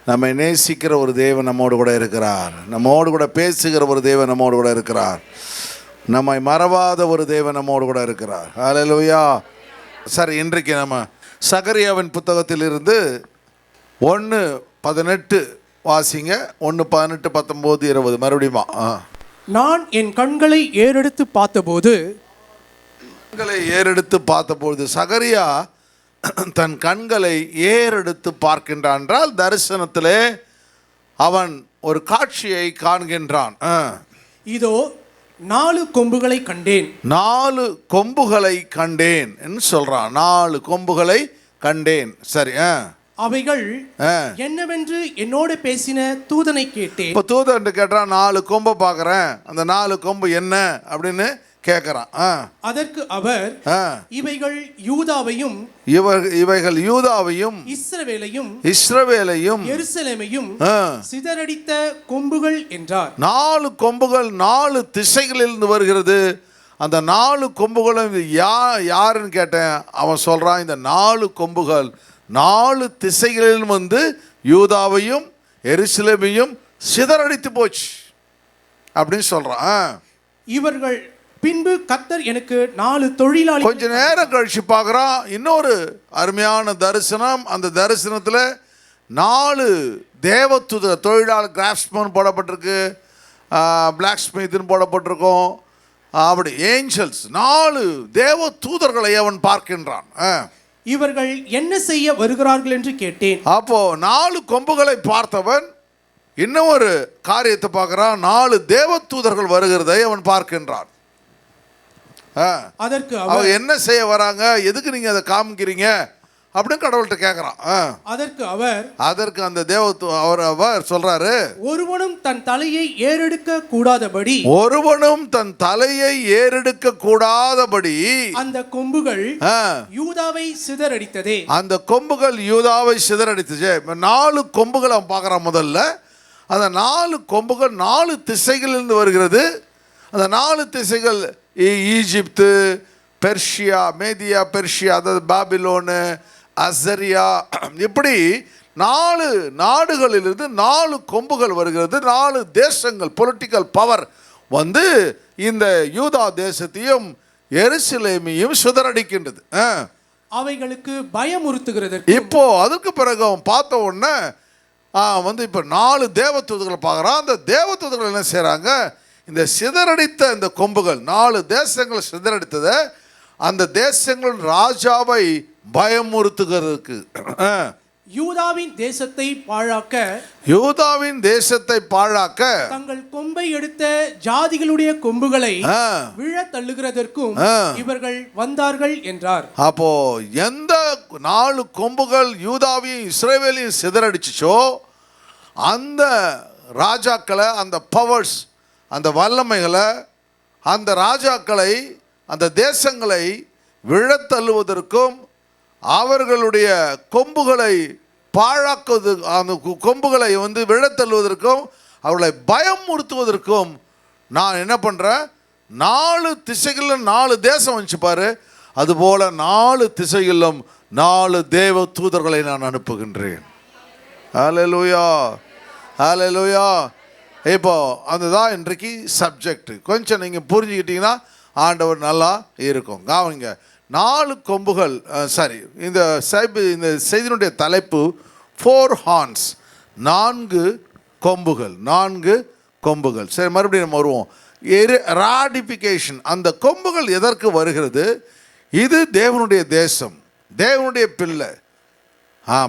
நம்மை நேசிக்கிற ஒரு தேவன் நம்மோடு கூட இருக்கிறார். நம்மோடு கூட பேசுகிற ஒரு தேவன் நம்மோடு கூட இருக்கிறார். நம்மை மறவாத ஒரு தேவன் நம்மோடு கூட இருக்கிறார். ஹல்லேலூயா. சரி, இன்றைக்கு நம்ம சகரியாவின் புத்தகத்திலிருந்து 1:18 வாசிங்க. 1:18, 19, 20 மறுபடியும். நான் என் கண்களை ஏறெடுத்து பார்த்தபோது சகரியா தன் கண்களை ஏறெடுத்து பார்க்கின்றான் என்றால் தரிசனத்திலே அவன் ஒரு காட்சியை காண்கின்றான். இதோ 4 கொம்புகளை கண்டேன். 4 கொம்புகளை கண்டேன் என்று சொல்றான். 4 கொம்புகளை கண்டேன். சரி, அவைகள் என்னவென்று என்னோடு பேசின தூதனை கேட்டேன். இப்போ தூதன் கேட்டான், 4 கொம்பை பார்க்குறேன், அந்த 4 கொம்பு என்ன அப்படின்னு கேட்குறான். அதற்கு அவர், இவைகள் யூதாவையும் இஸ்ரவேலையும் எருசலேமையும் சிதறடித்த கொம்புகள் என்றார். 4 கொம்புகள் 4 திசைகளிலிருந்து வருகிறது. அந்த 4 கொம்புகளும் யாருன்னு கேட்டேன். அவன் சொல்றான், இந்த 4 கொம்புகள் 4 திசைகளிலும் வந்து யூதாவையும் எருசலேமையும் சிதறடித்து போச்சு அப்படின்னு சொல்றான். இவர்கள் பின்பு கர்த்தர் எனக்கு 4 தொழிலாளி. கொஞ்ச நேரம் கழிச்சு பார்க்குறான், இன்னொரு அருமையான தரிசனம். அந்த தரிசனத்தில் 4 தேவதூதர் தொழிலாளர், கிராஃப்ட்ஸ்மேன் போடப்பட்டிருக்கு, பிளாக் ஸ்மித்னு போடப்பட்டிருக்கோம். அப்படி ஏஞ்சல்ஸ் 4 தேவ தூதர்களை அவன் பார்க்கின்றான். இவர்கள் என்ன செய்ய வருகிறார்கள் என்று கேட்டேன். அப்போ 4 கொம்புகளை பார்த்தவன் இன்னும் ஒரு காரியத்தை பார்க்கிறான். 4 தேவ தூதர்கள் வருகிறதை அவன் பார்க்கின்றான். அதற்கு அவங்க என்ன செய்ய வராங்க, எதுக்கு நீங்க அதை காமிக்கிறீங்க அப்படின்னு கடவுள்கிட்ட கேட்கிறான். அதற்கு அந்த அவர் சொல்றாரு, ஒருவனும் தன் தலையை ஏறெடுக்க கூடாதபடி அந்த கொம்புகள் யூதாவை சிதறடித்ததே. அந்த கொம்புகள் யூதாவை சிதறடித்தது. 4 கொம்புகளை அவன் பார்க்கறான். முதல்ல அந்த 4 கொம்புகள் 4 திசைகளிலிருந்து வருகிறது. அந்த 4 திசைகள் ஈஜிப்து, பெர்ஷியா, மேதியா பெர்ஷியா, அதாவது பாபிலோனு, அசரியா, இப்படி 4 நாடுகளிலிருந்து 4 கொம்புகள் வருகிறது. 4 தேசங்கள், பொலிட்டிக்கல் பவர் வந்து இந்த யூதா தேசத்தையும் எருசலேமையும் சிதறடிக்கின்றது. அவைகளுக்கு பயமுறுத்துகிறது. இப்போ அதுக்கு பிறகு அவன் பார்த்த உடனே வந்து இப்போ 4 தேவதூதர்களை பார்க்குறான். அந்த தேவதூதர்கள் என்ன செய்கிறாங்க, இந்த சிதறடித்த இந்த கொம்புகள் 4 தேசங்கள் சிதறடித்ததை அந்த தேசங்கள் ராஜாவை பயமுறுத்துகிறதுக்கு, யூதாவின் தேசத்தை பாழாக்க தங்கள் கொம்பை எடுத்த ஜாதிகளுடைய கொம்புகளை விழ தள்ளுகிறதற்கும் இவர்கள் வந்தார்கள் என்றார். அப்போ எந்த 4 கொம்புகள் யூதாவையும் இஸ்ரவேலையும் சிதறடிச்சோ அந்த ராஜாக்களை, அந்த பவர்ஸ், அந்த வல்லமைகளை, அந்த ராஜாக்களை, அந்த தேசங்களை விழத்தள்ளுவதற்கும் அவர்களுடைய கொம்புகளை பாழாக்குவது, அந்த கொம்புகளை வந்து விழத்தள்ளுவதற்கும் அவர்களை பயமுறுத்துவதற்கும் நான் என்ன பண்ணுறேன், 4 திசைகளிலும் 4 தேசம் வந்துச்சு பாரு, அதுபோல் 4 திசைகளிலும் 4 தேவ தூதர்களை நான் அனுப்புகின்றேன். ஹல்லேலூயா, ஹல்லேலூயா. இப்போ அதுதான் இன்றைக்கு சப்ஜெக்ட். கொஞ்சம் நீங்கள் புரிஞ்சுக்கிட்டீங்கன்னா ஆண்டவர் நல்லா இருக்கும். கவனிங்க, 4 கொம்புகள். சரி, இந்த செய்தியினுடைய தலைப்பு 4 ஹார்ன்ஸ், 4 கொம்புகள், 4 கொம்புகள். சரி, மறுபடியும் நம்ம வருவோம். ராடிஃபிகேஷன். அந்த கொம்புகள் எதற்கு வருகிறது? இது தேவனுடைய தேசம், தேவனுடைய பிள்ளை,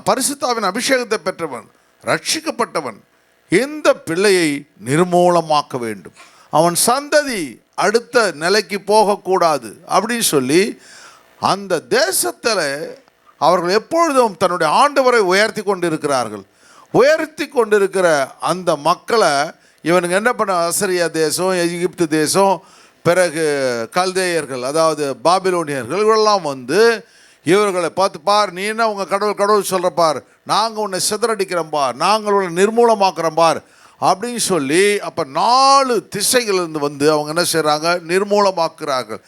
பரிசுத்தாவின் அபிஷேகத்தை பெற்றவன், ரட்சிக்கப்பட்டவன். இந்த பிள்ளையை நிர்மூலமாக்க வேண்டும், அவன் சந்ததி அடுத்த நிலைக்கு போகக்கூடாது அப்படின்னு சொல்லி அந்த தேசத்தில் அவர்கள் எப்பொழுதும் தன்னுடைய ஆண்டவரை உயர்த்தி கொண்டிருக்கிற அந்த மக்களை இவனுங்க என்ன பண்ண, அசரியா தேசம், எகிப்து தேசம், பிறகு கல்தேயர்கள், அதாவது பாபிலோனியர்கள், இவரெல்லாம் வந்து இவர்களை பார்த்து, பார் நீ என்ன உங்கள் கடவுள் சொல்கிற பார், நாங்கள் உன்னை சிதறடிக்கிறோம் பார், நாங்கள் உன்னை நிர்மூலமாக்குறோம் பார் அப்படின்னு சொல்லி அப்போ 4 திசைகளிலிருந்து வந்து அவங்க என்ன செய்கிறாங்க, நிர்மூலமாக்குறார்கள்.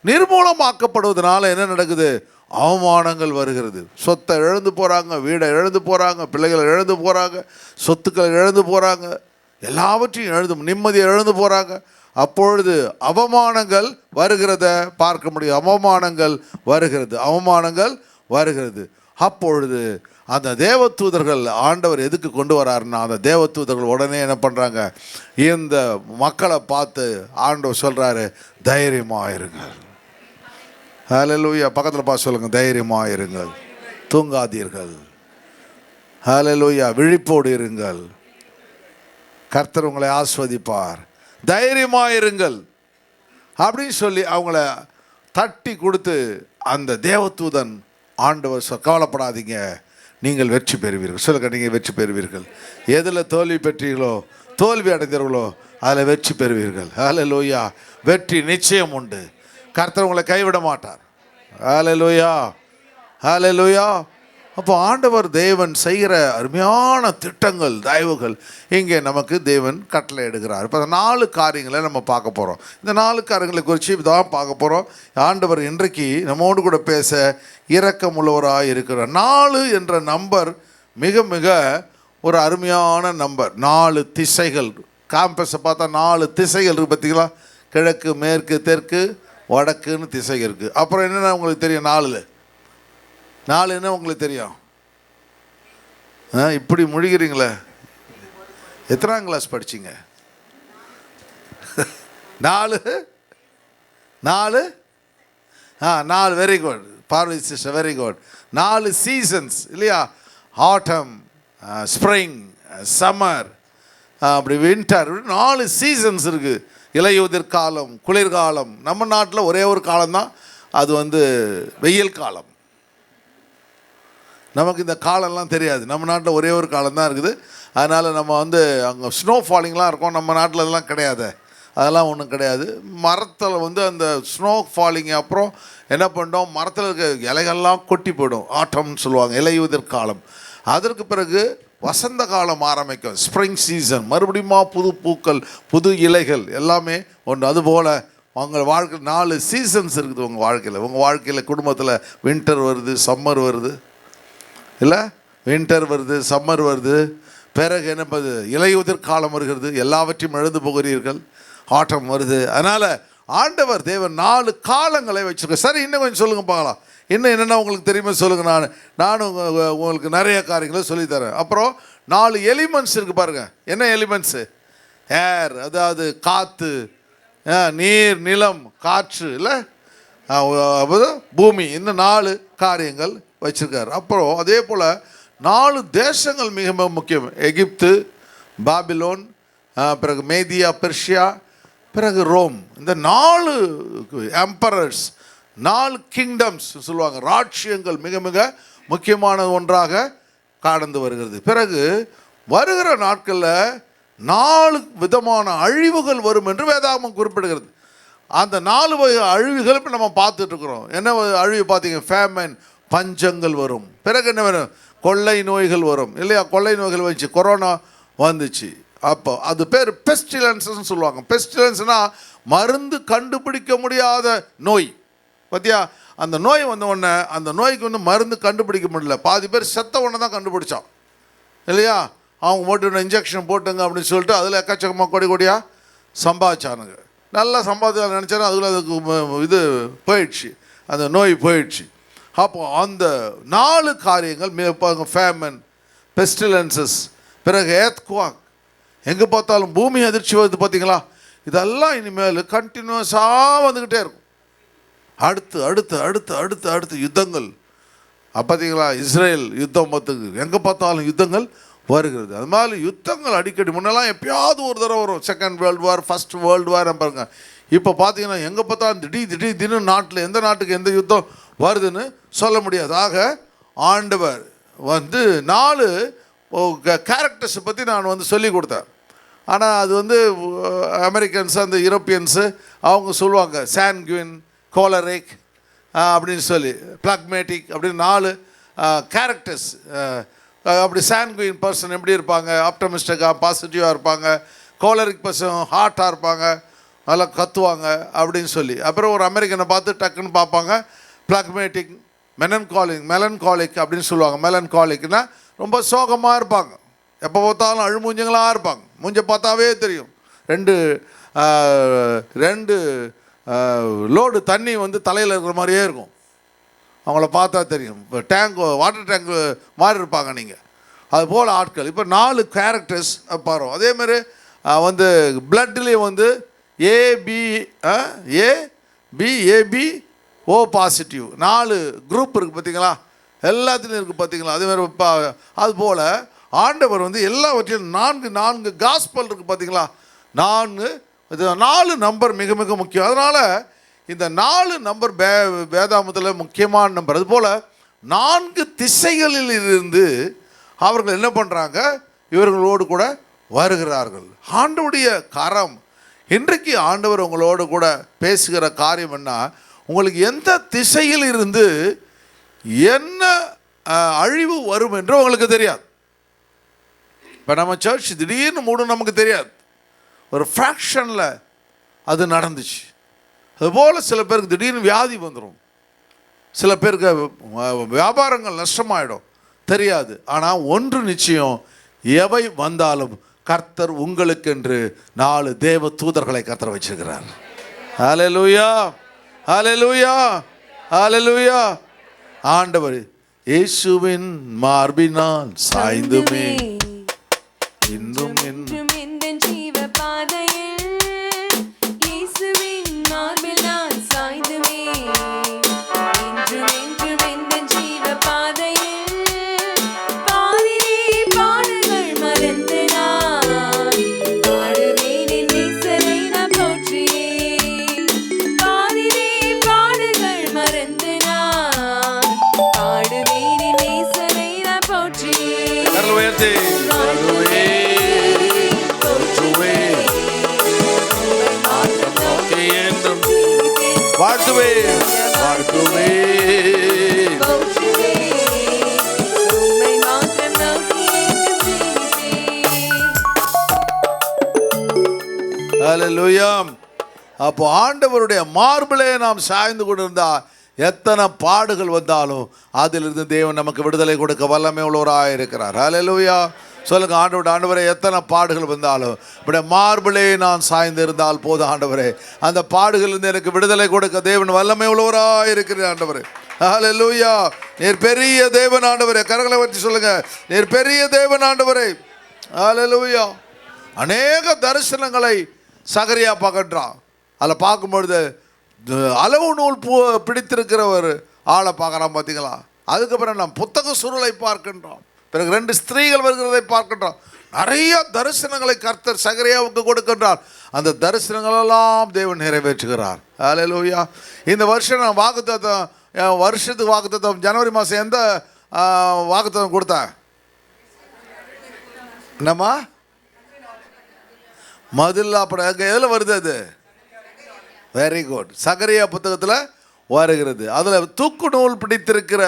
நிர்மூலமாக்கப்படுவதனால என்ன நடக்குது? அவமானங்கள் வருகிறது. சொத்தை இழந்து போகிறாங்க, வீடை இழந்து போகிறாங்க, பிள்ளைகளை இழந்து போகிறாங்க, சொத்துக்களை இழந்து போகிறாங்க, எல்லாவற்றையும் இழந்து நிம்மதியை இழந்து போகிறாங்க. அப்பொழுது அவமானங்கள் வருகிறத பார்க்க முடியும். அவமானங்கள் வருகிறது. அப்பொழுது அந்த தேவதூதர்கள் ஆண்டவர் எதுக்கு கொண்டு வராருன்னா, அந்த தேவதூதர்கள் உடனே என்ன பண்ணுறாங்க? இந்த மக்களை பார்த்து ஆண்டவர் சொல்கிறாரு, தைரியமாக இருங்கள். ஹல்லேலூயா. பக்கத்தில் பார்த்து சொல்லுங்கள், தைரியமாக இருங்கள், தூங்காதீர்கள். ஹல்லேலூயா. விழிப்போடு இருங்கள், கர்த்தர் உங்களை ஆஸ்வதிப்பார், தைரியமாக இருங்கள் அப்படின்னு சொல்லி அவங்கள தட்டி கொடுத்து அந்த தேவதூதன் ஆண்டவர் கவலைப்படாதீங்க, நீங்கள் வெற்றி பெறுவீர்கள். சொல்லுங்க, நீங்கள் வெற்றி பெறுவீர்கள். எதில் தோல்வி பெற்றீர்களோ, தோல்வி அடைந்தீர்களோ அதில் வெற்றி பெறுவீர்கள். ஹல்லேலூயா. வெற்றி நிச்சயம் உண்டு. கர்த்தர் உங்களை கைவிட மாட்டார். ஹல்லேலூயா. அப்போ ஆண்டவர் தேவன் செய்கிற அருமையான திட்டங்கள், தயவுகள் இங்கே நமக்கு தேவன் கட்டளை எடுக்கிறார். இப்போ 4 காரியங்களை நம்ம பார்க்க போகிறோம். இந்த 4 காரியங்களை குறித்து தான் பார்க்க போகிறோம். ஆண்டவர் இன்றைக்கு நம்மோடு கூட பேச இரக்கமுள்ளவராக இருக்கிறார். 4 என்ற நம்பர் மிக மிக ஒரு அருமையான நம்பர். 4 திசைகள். கேம்பஸை பார்த்தா 4 திசைகள் இருக்குது பார்த்தீங்களா? கிழக்கு, மேற்கு, தெற்கு, வடக்குன்னு திசை இருக்குது. அப்புறம் என்னென்ன உங்களுக்கு தெரியும்? 4 என்ன உங்களுக்கு தெரியும்? இப்படி முழுகிறீங்களே. எத்தனாம் கிளாஸ் படிச்சிங்க? 4 very good. Parvati sister, very good. 4 seasons இல்லையா? ஆட்டம், ஸ்ப்ரிங், சம்மர், அப்படி வின்டர், 4 சீசன்ஸ் இருக்குது. இலையுதிர் காலம், குளிர்காலம். நம்ம நாட்டில் ஒரே ஒரு காலம்தான், அது வெயில் காலம். நமக்கு இந்த காலம்லாம் தெரியாது. நம்ம நாட்டில் ஒரே ஒரு காலம் தான் இருக்குது. அதனால் நம்ம அங்கே ஸ்னோ ஃபாலிங்லாம் இருக்கும். நம்ம நாட்டில் அதெல்லாம் கிடையாது. அதெல்லாம் ஒன்றும் கிடையாது. மரத்தில் அந்த ஸ்னோ ஃபாலிங் அப்புறம் என்ன பண்ணோம், மரத்தில் இருக்க இலைகள்லாம் கொட்டி போயிடும். ஆட்டம்னு சொல்லுவாங்க, இலையுதிர் காலம். அதற்கு பிறகு வசந்த காலம் ஆரம்பிக்கும், ஸ்ப்ரிங் சீசன். மறுபடியும் புது பூக்கள், புது இலைகள் எல்லாமே ஒன்று. அதுபோல் உங்கள் வாழ்க்கை 4 சீசன்ஸ் இருக்குது உங்கள் வாழ்க்கையில். உங்கள் வாழ்க்கையில் குடும்பத்தில் வின்டர் வருது, சம்மர் வருது இல்லை? வின்டர் வருது, சம்மர் வருது. பிறகு என்ன பண்ணுது? இலையுதிர் காலம் வருகிறது, எல்லாவற்றையும் எழுந்து போகிறீர்கள். ஆட்டம் வருது. அதனால் ஆண்டவர் தேவன் 4 காலங்களை வச்சுருக்கேன். சரி, இன்னும் கொஞ்சம் சொல்லுங்கள் பார்க்கலாம். இன்னும் என்னென்ன உங்களுக்கு தெரியுமா சொல்லுங்கள். நானும் உங்களுக்கு நிறைய காரியங்களை சொல்லித்தரேன். அப்புறம் 4 எலிமெண்ட்ஸ் இருக்குது பாருங்கள். என்ன எலிமெண்ட்ஸு? ஏர், அதாவது காற்று, நீர், நிலம், காற்று இல்லை, பூமி. இந்த 4 காரியங்கள் வச்சுருக்கார். அப்புறம் அதே போல் 4 தேசங்கள் மிக மிக முக்கியம். எகிப்து, பாபிலோன், பிறகு மேதியா, பெர்ஷியா, பிறகு ரோம். இந்த 4 எம்பரர்ஸ், 4 கிங்டம்ஸ் சொல்லுவாங்க, ராட்சியங்கள் மிக மிக முக்கியமான ஒன்றாக கடந்து வருகிறது. பிறகு வருகிற நாட்களில் 4 விதமான அழிவுகள் வரும் என்று வேதாகமம் குறிப்பிடுகிறது. அந்த 4 வகை அழிவுகள் இப்போ நம்ம பார்த்துட்ருக்குறோம். என்ன அழிவு பார்த்தீங்க? ஃபேமன், பஞ்சங்கள் வரும். பிறகு என்ன வரும்? கொள்ளை நோய்கள் வரும் இல்லையா? கொள்ளை நோய்கள் வந்துச்சு, கொரோனா வந்துச்சு. அப்போ அது பேர் பெஸ்டிலன்ஸ்ன்னு சொல்லுவாங்க. பெஸ்டிலன்ஸ்னால் மருந்து கண்டுபிடிக்க முடியாத நோய். பார்த்தியா? அந்த நோய் வந்த உடனே அந்த நோய்க்கு மருந்து கண்டுபிடிக்க முடியல. பாதி பேர் செத்த உடனே தான் கண்டுபிடிச்சான் இல்லையா? அவங்க போட்டு இன்ஜெக்ஷன் போட்டுங்க அப்படின்னு சொல்லிட்டு அதில் எக்கச்சக்கமாக கொடியாக சம்பாதிச்சானுங்க. நல்லா சம்பாதிச்சு நினச்சாலும் அதுக்குள்ள இது போயிடுச்சு, அந்த நோய் போயிடுச்சு. அப்போ அந்த 4 காரியங்கள், ஃபேமன், பெஸ்டிலன்சஸ், பிறகு ஏர்த்குவாக், எங்கே பார்த்தாலும் பூமி அதிர்ச்சி வருது பார்த்தீங்களா? இதெல்லாம் இனிமேல் கண்டினியூஸாக வந்துக்கிட்டே இருக்கும். அடுத்து அடுத்து அடுத்து அடுத்து அடுத்து யுத்தங்கள். பார்த்தீங்களா? இஸ்ரேல் யுத்தம் பார்த்துக்கு எங்கே பார்த்தாலும் யுத்தங்கள் வருகிறது. அது மாதிரி யுத்தங்கள் அடிக்கடி. முன்னெல்லாம் எப்பயாவது ஒரு தடவை வரும், second world war, first world war பாருங்க. இப்போ பார்த்தீங்கன்னா எங்கே பார்த்தாலும் திடீர்னு நாட்டில் எந்த நாட்டுக்கு எந்த யுத்தம் வருதுன்னு சொல்ல முடியாது. ஆக ஆண்டவர் 4 கேரக்டர்ஸை பற்றி நான் சொல்லி கொடுத்தேன். ஆனால் அது அமெரிக்கன்ஸு, அந்த யூரோப்பியன்ஸு அவங்க சொல்லுவாங்க சான்குயின், கோலரிக் அப்படின்னு சொல்லி, பிளாக்மேட்டிக் அப்படின்னு 4 கேரக்டர்ஸ். அப்படி சான்குயின் பர்சன் எப்படி இருப்பாங்க? ஆப்டமிஸ்டிக்காக, பாசிட்டிவாக இருப்பாங்க. கோலரிக் பர்சன் ஹார்ட்டாக இருப்பாங்க. நல்லா கத்துவாங்க அப்படின்னு சொல்லி. அப்புறம் ஒரு அமெரிக்கனை பார்த்து டக்குன்னு பார்ப்பாங்க, பிளாக்மேட்டிக், மெலன்காலிக் அப்படின்னு சொல்லுவாங்க. மெலன்காலிக்னா ரொம்ப சோகமாக இருப்பாங்க, எப்போ பார்த்தாலும் அழுமூஞ்சங்களாக இருப்பாங்க, மூஞ்ச பார்த்தாவே தெரியும். ரெண்டு லோடு தண்ணி வந்து தலையில் இருக்கிற மாதிரியே இருக்கும், அவங்கள பார்த்தா தெரியும். இப்போ வாட்டர் டேங்க் மாதிரி இருப்பாங்க நீங்கள். அதுபோல் ஆட்கள். இப்போ 4 கேரக்டர்ஸ் பாருவோம். அதேமாதிரி வந்து பிளட்லேயே வந்து ஏபி ஓ பாசிட்டிவ் 4 குரூப் இருக்குது பார்த்தீங்களா, எல்லாத்துலேயும் இருக்குது பார்த்தீங்களா. அதேமாதிரி அதுபோல் ஆண்டவர் வந்து எல்லாவற்றையும் 4 காஸ்பல் இருக்குது பார்த்தீங்களா. 4 நம்பர் மிக மிக முக்கியம். அதனால் இந்த 4 நம்பர் வேதாமத்தில் முக்கியமான நம்பர். அதுபோல் 4 திசைகளில் இருந்து அவர்கள் என்ன பண்ணுறாங்க, இவர்களோடு கூட வருகிறார்கள். ஆண்டவருடைய கரம் இன்றைக்கு ஆண்டவர் உங்களோடு கூட பேசுகிற காரியம் என்ன, உங்களுக்கு எந்த திசையில் இருந்து என்ன அழிவு வரும் என்று உங்களுக்கு தெரியாது. இப்போ நம்ம சர்ச் திடீர்னு மூடும் நமக்கு தெரியாது, ஒரு ஃப்ராக்ஷனில் அது நடந்துச்சு. அதுபோல் சில பேருக்கு திடீர்னு வியாதி வந்துடும், சில பேருக்கு வியாபாரங்கள் நஷ்டமாயிடும், தெரியாது. ஆனால் ஒன்று நிச்சயம், எவை வந்தாலும் கர்த்தர் உங்களுக்கென்று 4 தேவ தூதர்களை கர்த்தர் வச்சிருக்கிறார். ஹல்லேலூயா, ஹல்லேலூயா, ஹல்லேலூயா. ஆண்டவர் இயேசுவின் மார்பினால் சாய்ந்துமே இன்னும் இந்த ஜீவ பாதையில் இயேசுவின் மார்பினால் சாய்ந்துமே என்றும் இந்த ஜீவ பாதையில் பாதிலே பாடுகள் மறந்து நான் பாடுவேன் என் நேசரை நான் போற்றியே. பாதிலே பாடுகள் மறந்து நான் பாடுவேன் என் நேசரை நான் போற்றியே. கரங்களை உயர்த்தி வாழ்த்துவே வாழ்த்துவே. ஹல்லேலூயா. அப்போ ஆண்டவருடைய மார்பிலே நாம் சாய்ந்து கொண்டிருந்தா எத்தனை பாடுகள் வந்தாலும் அதிலிருந்து தேவன் நமக்கு விடுதலை கொடுக்க வல்லமை உள்ளவராக இருக்கிறார். ஹல்லேலூயா. சொல்லுங்க, ஆண்டவரே எத்தனை பாடுகள் வந்தாலும் இப்படி மார்பிலே நான் சாய்ந்து இருந்தால் போதும் ஆண்டவரே, அந்த பாடுகளிலிருந்து எனக்கு விடுதலை கொடுக்க தேவன் வல்லமை உள்ளவராக இருக்கிறார் ஆண்டவரே. ஹல்லேலூயா. நீர் பெரிய தேவன் ஆண்டவரே. கரங்களை வச்சு சொல்லுங்க, நீர் பெரிய தேவன் ஆண்டவரே. ஹல்லேலூயா. அநேக தரிசனங்களை சகரியா பார்க்கறான். அதில் பார்க்கும்பொழுது அளவு நூல் பிடித்திருக்கிற ஒரு ஆளை பார்க்குறான் பார்த்தீங்களா. அதுக்கப்புறம் நாம் புத்தக சுருளை பார்க்கின்றோம், பிறகு 2 ஸ்திரீகள் வருகிறதை பார்க்கின்றோம். நிறைய தரிசனங்களை கர்த்தர் சகரியாவுக்கு கொடுக்கின்றார். அந்த தரிசனங்களெல்லாம் தேவன் நிறைவேற்றுகிறார். ஹல்லேலூயா. இந்த வருஷம் நான் வருஷத்துக்கு வாக்குத்தத்தம் ஜனவரி மாதம் எந்த வாக்குத்தத்தம் கொடுத்தேன்? என்னம்மா? மதில். அப்புறம் அங்கே எதில் வருது அது? Very good. சகரியா புத்தகத்தில் வருகிறது. அதில் தூக்கு நூல் பிடித்திருக்கிற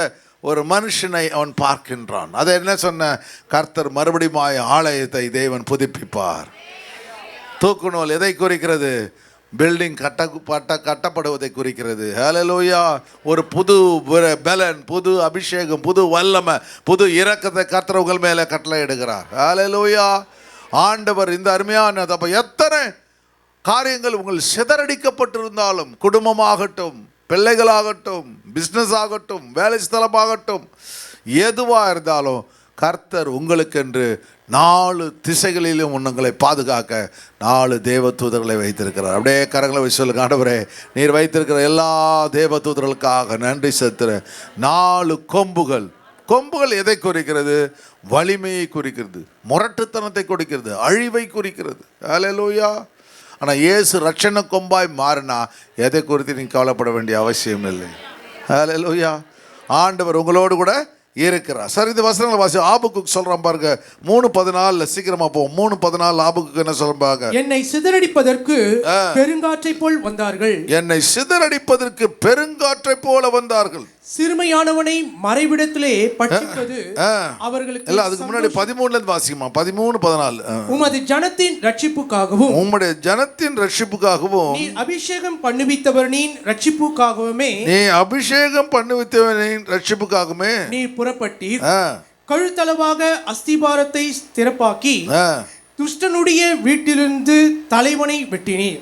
ஒரு மனுஷனை அவன் பார்க்கின்றான். அதை என்ன சொன்ன, கர்த்தர் மறுபடியும் ஆலயத்தை தேவன் புதுப்பிப்பார். தூக்கு நூல் எதை குறிக்கிறது? பில்டிங் கட்டப்படுவதை குறிக்கிறது. ஹல்லேலூயா. ஒரு புது பலன், புது அபிஷேகம், புது வல்லமை, புது இரக்கத்தை கர்த்தர் உங்கள் மேலே கட்டளை இடுகிறார். ஹல்லேலூயா. ஆண்டவர் இந்த அருமையான அப்போ எத்தனை காரியங்கள் உங்கள் சிதறடிக்கப்பட்டிருந்தாலும், குடும்பமாகட்டும், பிள்ளைகளாகட்டும், பிஸ்னஸ் ஆகட்டும், வேலை ஸ்தலமாகட்டும், எதுவாக இருந்தாலும் கர்த்தர் உங்களுக்கென்று 4 திசைகளிலும் உங்களை பாதுகாக்க 4 தேவ தூதர்களை வைத்திருக்கிறார். அப்படியே கரங்களை வச்சு சொல்லுங்க, ஆண்டவரே நீர் வைத்திருக்கிற எல்லா தேவ தூதர்களுக்காக நன்றி செலுத்துகிறேன். 4 கொம்புகள் எதை குறிக்கிறது? வலிமையை குறிக்கிறது, முரட்டுத்தனத்தை குறிக்கிறது, அழிவை குறிக்கிறது. ஹல்லேலூயா. ஆனால் இயேசு ரட்சண கொம்பாய் மாறினா எதை குறித்து நீங்கள் கவலைப்பட வேண்டிய அவசியம் இல்லை. ஹல்லேலூயா. ஆண்டவர் உங்களோடு கூட இருக்கிறார். சரி, இந்த வசனங்களை வாசி. ஆபக்குக்கு சொல்கிறான் பாருங்க, 3:14. சீக்கிரமா போவோம். 3:14 ஆபக்குக்கு என்ன சொல்றாங்க? என்னை சிதறடிப்பதற்கு பெருங்காற்றை போல் வந்தார்கள். என்னை சிதறடிப்பதற்கு பெருங்காற்றை போல வந்தார்கள். சிறுமையானவனை மறைவிடத்திலே பட்சிப்பது அவர்களுக்கு இல்ல அதுக்கு முன்னாடி 13ல இருந்து வாசிக்குமா 13-14 உமது ஜனத்தின் ரட்சிப்புக்காகவும் உம்முடைய ஜனத்தின் ரட்சிப்புக்காகவும் நீ அபிஷேகம் பண்ணுவித்தவனின் ரட்சிப்புக்காகவுமே நீ அபிஷேகம் பண்ணுவித்தவனின் ரட்சிப்புக்காகவுமே நீ புறப்பட்டீர். கழுத்தளவாக அஸ்திபாரத்தை ஸ்திரப்பாக்கி துஷ்டனுடைய வீட்டிலிருந்து தலைவனை வெட்டினீர்.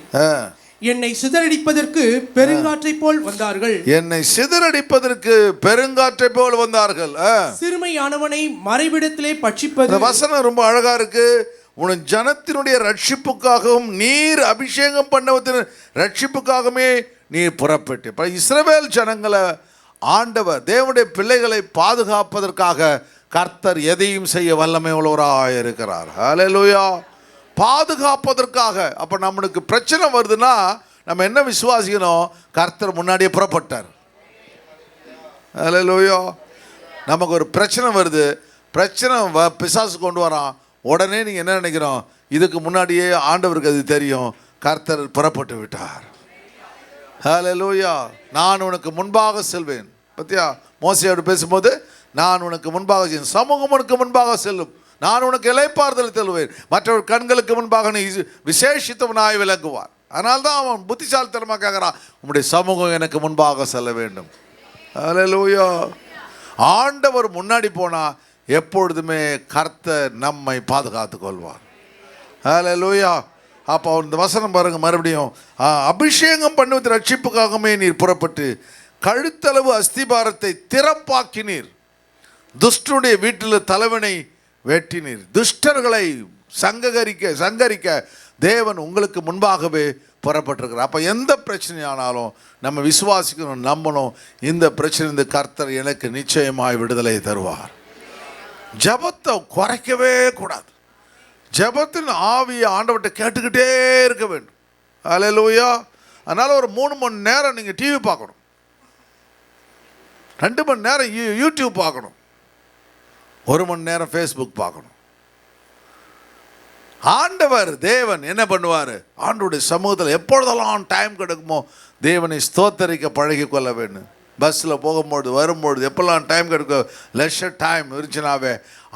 என்னை சிதறடிப்பதற்கு பெருங்காற்றைப் போல் வந்தார்கள். என்னை சிதறடிப்பதற்கு பெருங்காற்றைப் போல் வந்தார்கள். சிறுமையானவனை மறைவிடத்திலே பட்சிப்பது. வசனம் ரொம்ப அழகா இருக்கு. உன் ஜனத்தினுடைய ரட்சிப்புக்காகவும் நீர் அபிஷேகம் பண்ணவத்தின் ரட்சிப்புக்காகவுமே நீர் புறப்பட்டு. இப்ப இஸ்ரவேல் ஜனங்களை ஆண்டவர் தேவனுடைய பிள்ளைகளை பாதுகாப்பதற்காக கர்த்தர் எதையும் செய்ய வல்லமை உள்ளவராக இருக்கிறார். ஹல்லேலூயா. பாதுகாப்பதற்காக. அப்போ நம்மளுக்கு பிரச்சனை வருதுன்னா நம்ம என்ன விசுவாசிக்கணும்? கர்த்தர் முன்னாடியே புறப்பட்டார். ஹல்லேலூயா. நமக்கு ஒரு பிரச்சனை வருது, பிரச்சனை பிசாசு கொண்டு வரான், உடனே நீங்கள் என்ன நினைக்கிறோம்? இதுக்கு முன்னாடியே ஆண்டவருக்கு அது தெரியும், கர்த்தர் புறப்பட்டு விட்டார். ஹல்லேலூயா. நான் உனக்கு முன்பாக செல்வேன். பத்தியா மோசையோடு பேசும்போது நான் உனக்கு முன்பாக சமூகம் உனக்கு முன்பாக செல்லும், நான் உனக்கு இளைப்பாறுதல் தருவேன், மற்றவர் கண்களுக்கு முன்பாக நீ விசேஷித்தவனாய் விளங்குவார். அதனால்தான் அவன் புத்திசாலித்தனமாக கேட்குறான், உம்முடைய சமூகம் எனக்கு முன்பாக செல்ல வேண்டும். ஹல்லேலூயா. ஆண்டவர் முன்னாடி போனால் எப்பொழுதுமே கர்த்தர் நம்மை பாதுகாத்து கொள்வார். ஹல்லேலூயா. அப்போ இந்த வசனம் பாருங்க மறுபடியும், அபிஷேகம் பண்ணுவது ரட்சிப்புக்காகவே நீர் புறப்பட்டு கழுத்தளவு அஸ்திபாரத்தை திறப்பாக்கினீர், துஷ்டனுடைய வீட்டில் தலைவனை வெட்டினீர். துஷ்டர்களை சங்கரிக்க தேவன் உங்களுக்கு முன்பாகவே புறப்பட்டிருக்கிறார். அப்போ எந்த பிரச்சனையானாலும் நம்ம விசுவாசிக்கணும், நம்பணும், இந்த பிரச்சனை இந்த கர்த்தர் எனக்கு நிச்சயமாய் விடுதலை தருவார். ஜபத்தை குறைக்கவே கூடாது. ஜபத்தின் ஆவியை ஆண்டவர்கிட்ட கேட்டுக்கிட்டே இருக்க வேண்டும். ஹல்லேலூயா. அதனால் ஒரு 3 மணி நேரம் நீங்கள் டிவி பார்க்கணும், 2 மணி நேரம் யூடியூப் பார்க்கணும், 1 மணி நேரம் ஃபேஸ்புக் பார்க்கணும். ஆண்டவர் தேவன் என்ன பண்ணுவார்? ஆண்டவருடைய சமூகத்தில் எப்பொழுதெல்லாம் டைம் கிடைக்குமோ தேவனை ஸ்தோத்தரிக்க பழகி கொள்ள வேண்டும். பஸ்ஸில் போகும்பொழுது வரும்பொழுது எப்பெல்லாம் டைம் கிடைக்கும், லெஷர் டைம் இருந்துச்சுனாவே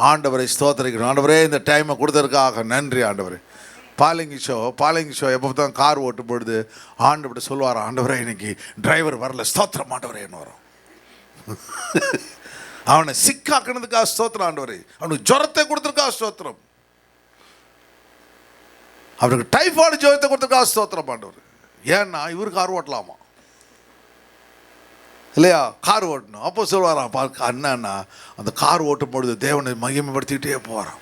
ஆண்டவரை ஸ்தோத்தரிக்கணும். ஆண்டவரே இந்த டைமை கொடுத்ததுக்காக நன்றி ஆண்டவரே. பாலிங்கி ஷோ எப்போ தான் கார் ஓட்டும் பொழுது ஆண்டவர்கிட்ட சொல்லுவார், ஆண்டவரே இன்னைக்கு டிரைவர் வரல, ஸ்தோத்திரம் ஆண்டவரே என்ன வரும். அவனை சிக்காக்குனதுக்காக ஸ்தோத்திரம் ஆண்டவரே, அவனுக்கு ஜுரத்தை கொடுத்துருக்கா ஸ்தோத்திரம், அவருக்கு டைஃபாய்டு ஜுரத்தை கொடுத்துருக்கா ஸ்தோத்திரம் ஆண்டவர். ஏன்னா இவர் கார் ஓட்டலாமா இல்லையா? கார் ஓட்டணும். அப்போ சொல்லுவாராம், அண்ணா அந்த கார் ஓட்டும் பொழுது தேவனை மகிமைப்படுத்திக்கிட்டே போகிறான்.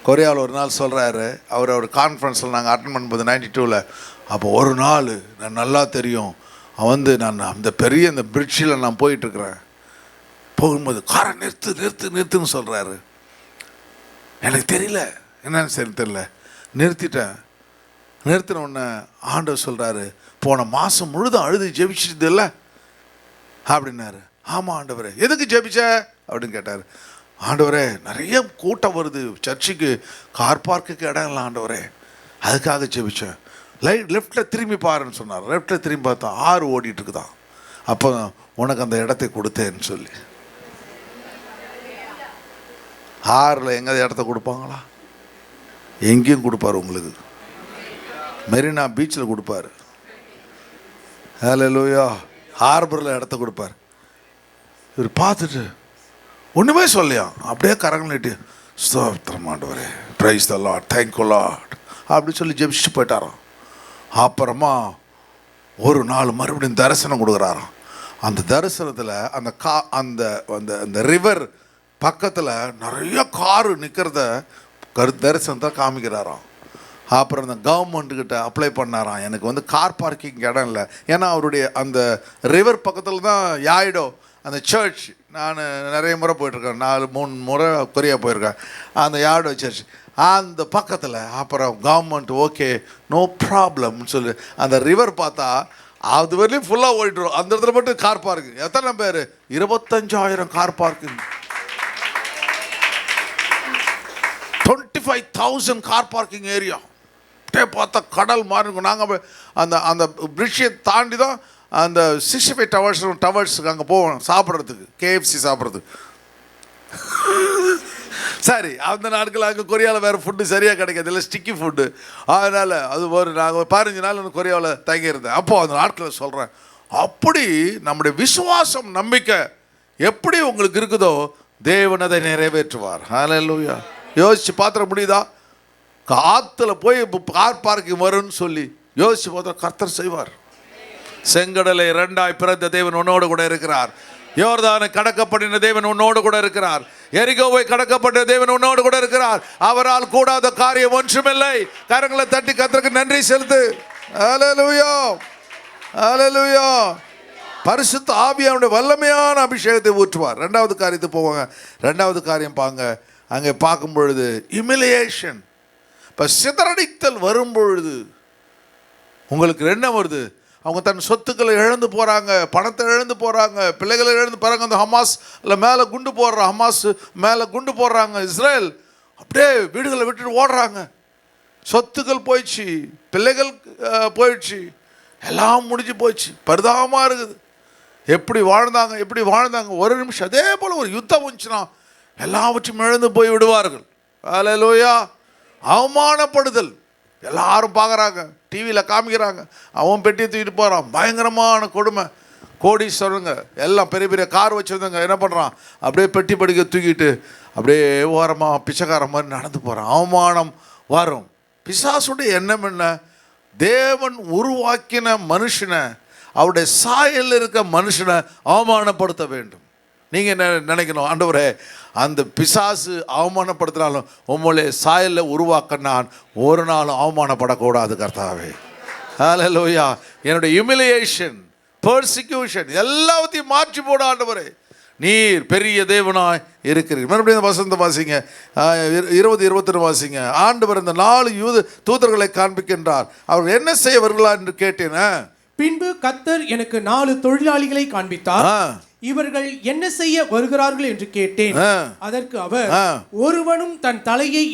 கொரியாவில் ஒரு நாள் சொல்கிறாரு, அவர் கான்ஃபரன்ஸில் நாங்கள் அட்டன் பண்ணும்போது 92ல், அப்போ ஒரு நாள் நான் நல்லா தெரியும், நான் அந்த பெரிய அந்த பிரிட்ஜில் நான் போயிட்டுருக்கிறேன், போகும்போது காரை நிறுத்துன்னு சொல்கிறாரு. எனக்கு தெரியல என்னன்னு சரி தெரியல, நிறுத்தின உடனே ஆண்டவர் சொல்கிறாரு, போன மாதம் முழுதும் அழுது ஜெபிச்சது இல்லை அப்படின்னாரு. ஆமாம் ஆண்டவரே. எதுக்கு ஜெபிச்ச அப்படின்னு கேட்டார். ஆண்டவரே நிறைய கூட்டம் வருது சர்ச்சுக்கு, கார் பார்க்குக்கு இடம் இல்லை ஆண்டவரே, அதுக்காக ஜெபிச்சேன். லெஃப்டில் திரும்பி பாருன்னு சொன்னார். லெஃப்டில் திரும்பி பார்த்தா 6 ஓடிட்டு இருக்குதான். அப்போ உனக்கு அந்த இடத்தை கொடுத்தேன்னு சொல்லி. 6ல் எங்கே இடத்த கொடுப்பாங்களா? எங்கேயும் கொடுப்பார் உங்களுக்கு. மெரினா பீச்சில் கொடுப்பார், ஹல்லேலூயா, ஹார்பரில் இடத்த கொடுப்பார். இவர் பார்த்துட்டு ஒன்றுமே சொல்லியா, அப்படியே கரங்கள் நீட்டி ஸ்தோத்திரம் ஆண்டவரே, praise the Lord, thank you Lord அப்படி சொல்லி ஜெபிச்சுட்டு போயிட்டாராம். அப்புறமா ஒரு நாள் மறுபடியும் தரிசனம் கொடுக்குறாராம். அந்த தரிசனத்தில் அந்த ரிவர் பக்கத்தில் நிறைய காரு நிற்கிறத தரிசனத்தை காமிக்கிறாராம். அப்புறம் அந்த கவர்மெண்ட்டுக்கிட்ட அப்ளை பண்ணாராம், எனக்கு கார் பார்க்கிங் இடம் இல்லை. ஏன்னா அவருடைய அந்த ரிவர் பக்கத்தில் தான் யாயிடோ அந்த சர்ச். நான் நிறைய முறை போயிட்டுருக்கேன், 4-3 முறை கொரியா போயிருக்கேன். அந்த யாயிடோ சர்ச் அந்த பக்கத்தில். அப்புறம் கவர்மெண்ட் ஓகே நோ ப்ராப்ளம்னு சொல்லி அந்த ரிவர் பார்த்தா அது வரையிலும் ஃபுல்லாக ஓடிட்டுரும். அந்த இடத்துல மட்டும் கார் பார்க்கிங். எத்தனை பேர்? 25,000 car parking, 25,000 car parking area. பார்த்தா கடல் மாதிரி இருக்கும். நாங்கள் அந்த அந்த பிரிட்ஜை தாண்டி தான் அந்த 65 டவர்ஸுக்கு அங்கே போவோம் சாப்பிட்றதுக்கு, கேஎஃப்சி சாப்பிட்றதுக்கு. சரி, அந்த நாட்கள் அங்கே கொரியாவில் வேறு ஃபுட்டு சரியாக கிடைக்காது, இல்லை ஸ்டிக்கி ஃபுட்டு. அதனால் அது நாங்கள் 15 நாள் கொரியாவில் தங்கியிருந்தேன். அப்போது அந்த நாட்களில் சொல்கிறேன், அப்படி நம்முடைய விசுவாசம் நம்பிக்கை எப்படி உங்களுக்கு இருக்குதோ தேவன் அதை நிறைவேற்றுவார். ஹல்லேலூயா. யோசிச்சு பார்த்துட முடியுதா? காற்றுல போய் கார் பார்க்கிங் வரும்னு சொல்லி யோசிச்சு பார்த்தா கர்த்தர் செய்வார். செங்கடலை 2ஆய் பிறந்த தேவன் உன்னோடு கூட இருக்கிறார். யோர்தானை கடக்கப்படின தேவன் உன்னோடு கூட இருக்கிறார். எரிகோவை கடக்கப்பட்ட தேவன் உன்னோடு கூட இருக்கிறார். அவரால் கூடாத காரியம் ஒன்றுமில்லை. கரங்களை தட்டி கர்த்தருக்கு நன்றி செலுத்து. ஹல்லேலூயா, ஹல்லேலூயா. பரிசுத்த ஆவியானுடைய வல்லமையான அபிஷேகத்தை ஊற்றுவார். 2வது காரியத்துக்கு போவாங்க. 2வது காரியம் பாங்க, அங்கே பார்க்கும் பொழுது ஹியூமிலியேஷன். இப்போ சிதறடித்தல் வரும் பொழுது உங்களுக்கு என்ன வருது? அவங்க தன் சொத்துக்களை இழந்து போகிறாங்க, பணத்தை இழந்து போகிறாங்க, பிள்ளைகளை இழந்து போகிறாங்க. அந்த ஹமாஸில் மேலே குண்டு போடுறான், ஹமாஸ் மேலே குண்டு போடுறாங்க. இஸ்ரேல் அப்படியே வீடுகளை விட்டுட்டு ஓடுறாங்க. சொத்துக்கள் போயிடுச்சு, பிள்ளைகள் போயிடுச்சு, எல்லாம் முடிஞ்சு போயிடுச்சு. பரிதாபமாக இருக்குது. எப்படி வாழ்ந்தாங்க ஒரு நிமிஷம் அதே போல் ஒரு யுத்தம் வந்துச்சுன்னா எல்லாவற்றையும் இழந்து போய் விடுவார்கள். ஹல்லேலூயா. அவமானப்படுதல் எல்லாரும் பார்க்குறாங்க, டிவியில் காமிக்கிறாங்க. அவன் பெட்டியை தூக்கிட்டு போகிறான், பயங்கரமான கொடுமை. கோடீஸ்வரங்க எல்லாம் பெரிய பெரிய கார் வச்சுருந்தாங்க, என்ன பண்ணுறான்? அப்படியே பெட்டி படிக்க தூக்கிட்டு அப்படியே ஓரமாக பிச்சைக்கார மாதிரி நடந்து போகிறான். அவமானம் வரும். பிசாசுடைய எண்ணம் என்ன? தேவன் உருவாக்கின மனுஷனை, அவருடைய சாயலில் இருக்க மனுஷனை அவமானப்படுத்த வேண்டும். நீங்கள் என்ன நினைக்கணும்? ஆண்டவரே, அந்த பிசாசு அவமானப்படுத்தினாலும் உம்முடைய சாயலில் உருவாக்க நான் ஒரு நாளும் அவமானப்படக்கூடாது கர்த்தாவே. ஹல்லேலூயா. என்னுடைய ஹியூமிலியேஷன், பெர்சிக்யூஷன் எல்லாத்தையும் மாற்றி போட ஆண்டவரே. நீர் பெரிய தேவனாய் இருக்கிறீர். மறுபடியும் இந்த வசனத்தை வாசிங்க, 20-21 வாசிங்க. ஆண்டவர் இந்த 4 தூதர்களை காண்பிக்கின்றார். அவர் என்ன செய்ய வருகிறார் என்று கேட்டேன். பின்பு கர்த்தர் எனக்கு 4 தொழிலாளிகளை காண்பித்தார். இவர்கள் என்ன செய்ய வருகிறார்கள் என்று கேட்டேன். அதற்கு அவர், ஒருவனும் தன் தலையை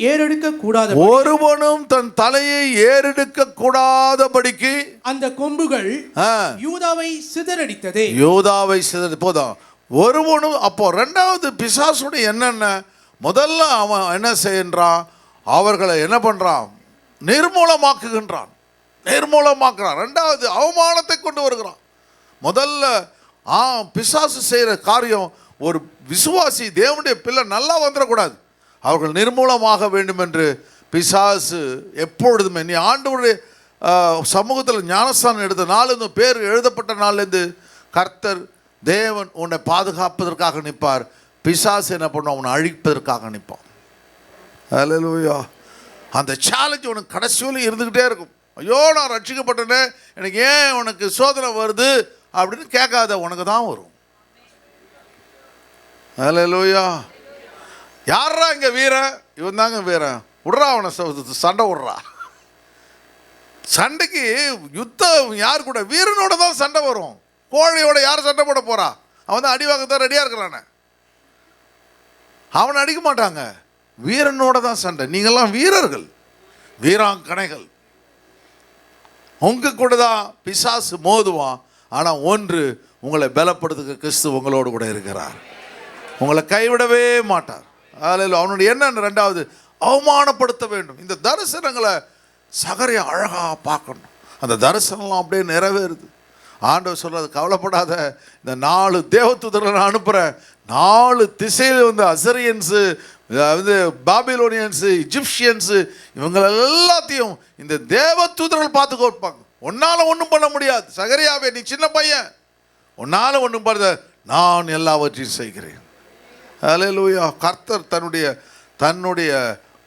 ஏறெடுக்க கூடாதபடிக்கு அந்த கொம்புகள் யூதாவை சிதறடித்ததே. போதும். ஒருவனும். அப்போ 2வது பிசாசுடைய என்னென்ன? முதல்ல அவன் என்ன செய்கின்றான்? அவர்களை என்ன பண்ணுறான்? நிர்மூலமாக்குகின்றான். 2வது அவமானத்தை கொண்டு வருகிறான். முதல்ல பிசாசு செய்கிற காரியம், ஒரு விசுவாசி தேவனுடைய பிள்ளை நல்லா வந்துடக்கூடாது, அவர்கள் நிர்மூலமாக வேண்டும் என்று பிசாசு எப்பொழுதுமே. நீ ஆண்டவருடைய சமூகத்தில் ஞானஸ்தானம் எடுத்த நாள், பேர் எழுதப்பட்ட நாள்லேருந்து கர்த்தர் தேவன் உன்னை பாதுகாப்பதற்காக நிற்பார். பிசாசு என்ன பண்ணுவான்? உன்னை அழிப்பதற்காக நிற்பான். ஹல்லேலூயா. அந்த சேலஞ்ச் உனக்கு கடைசியில் இருந்துக்கிட்டே இருக்கும். ஐயோ, நான் ரட்சிக்கப்பட்டேனே, எனக்கு ஏன் உனக்கு சோதனை வருது அப்படின்னு கேட்காத, உனக்கு தான் வரும். ஹல்லேலூயா. யாரா இங்கே வீரன்? இவன் தாங்க வீரன். விட்றா அவனை, சண்டை விட்றா. சண்டைக்கு யுத்தம் யார் கூட? வீரனோட தான் சண்டை வரும். கோழையோட யார் சண்டை போட போறா? அவன் தான் அடி வாங்க தான் ரெடியாக இருக்கிறானே, அவனை அடிக்க மாட்டாங்க. வீரனோட தான் சண்டை. நீங்கள்லாம் வீரர்கள், வீராங்கனைகள். உங்க கூட தான் பிசாசு மோதுவான். ஆனால் ஒன்று, உங்களை பலப்படுத்துக்க கிறிஸ்து உங்களோடு கூட இருக்கிறார். உங்களை கைவிடவே மாட்டார். அதில் அவனுடைய என்ன? 2வது அவமானப்படுத்த வேண்டும். இந்த தரிசனங்களை சகரியா அழகாக பார்க்கணும். அந்த தரிசனம்லாம் அப்படியே நிறைவேறுது. ஆண்டவர் சொல்றது, கவலைப்படாத, இந்த 4 தேவதூதர்களை நான் அனுப்புகிறேன். 4 திசையில் வந்து அசரியன்ஸு, பாபிலோனியன்ஸு, இஜிப்சியன்ஸு, இவங்க எல்லாத்தையும் இந்த தேவதூதர்கள் பார்த்து கொடுப்பாங்க. உன்னால் ஒன்றும் பண்ண முடியாது. சகரியாவே, நீ சின்ன பையன், உன்னால் ஒன்றும் பண்ண, நான் எல்லாவற்றையும் செய்கிறேன். ஹல்லேலூயா. கர்த்தர் தன்னுடைய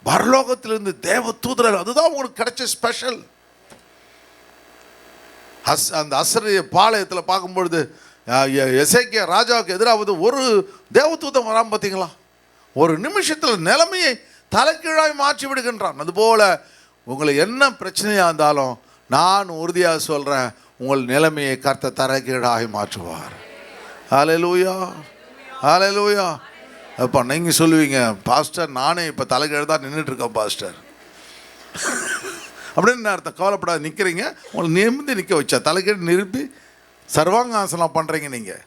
பரலோகத்திலிருந்து தேவதூதர்கள், அதுதான் உங்களுக்கு கிடைச்ச ஸ்பெஷல். அந்த அசரிய பாளையத்தில் பார்க்கும்பொழுது எசேக்கியா ராஜாவுக்கு எதிராக ஒரு தேவதூதன் வராமல் பார்த்தீங்களா? ஒரு நிமிஷத்தில் நிலைமையை தலைகீழாய் மாற்றி விடுகின்றான். அதுபோல் உங்களுக்கு என்ன பிரச்சனையாக இருந்தாலும் நான் உறுதியாக சொல்கிறேன், உங்கள் நிலைமையை கர்த்தர் தலைகீழாய் மாற்றுவார். ஹல்லேலூயா, ஹல்லேலூயா. அப்போ நீங்கள் சொல்லுவீங்க, பாஸ்டர் நானே இப்போ தலைகீழ் தான் நின்றுட்டுருக்கேன் பாஸ்டர் அப்படின்னு அர்த்தம். கவலைப்படாது, நிற்கிறீங்க, உங்களை நிமிர்ந்து நிற்க வச்சா தலைகீழ் நிறுத்தி சர்வாங்காசனம் பண்ணுறீங்க நீங்கள்,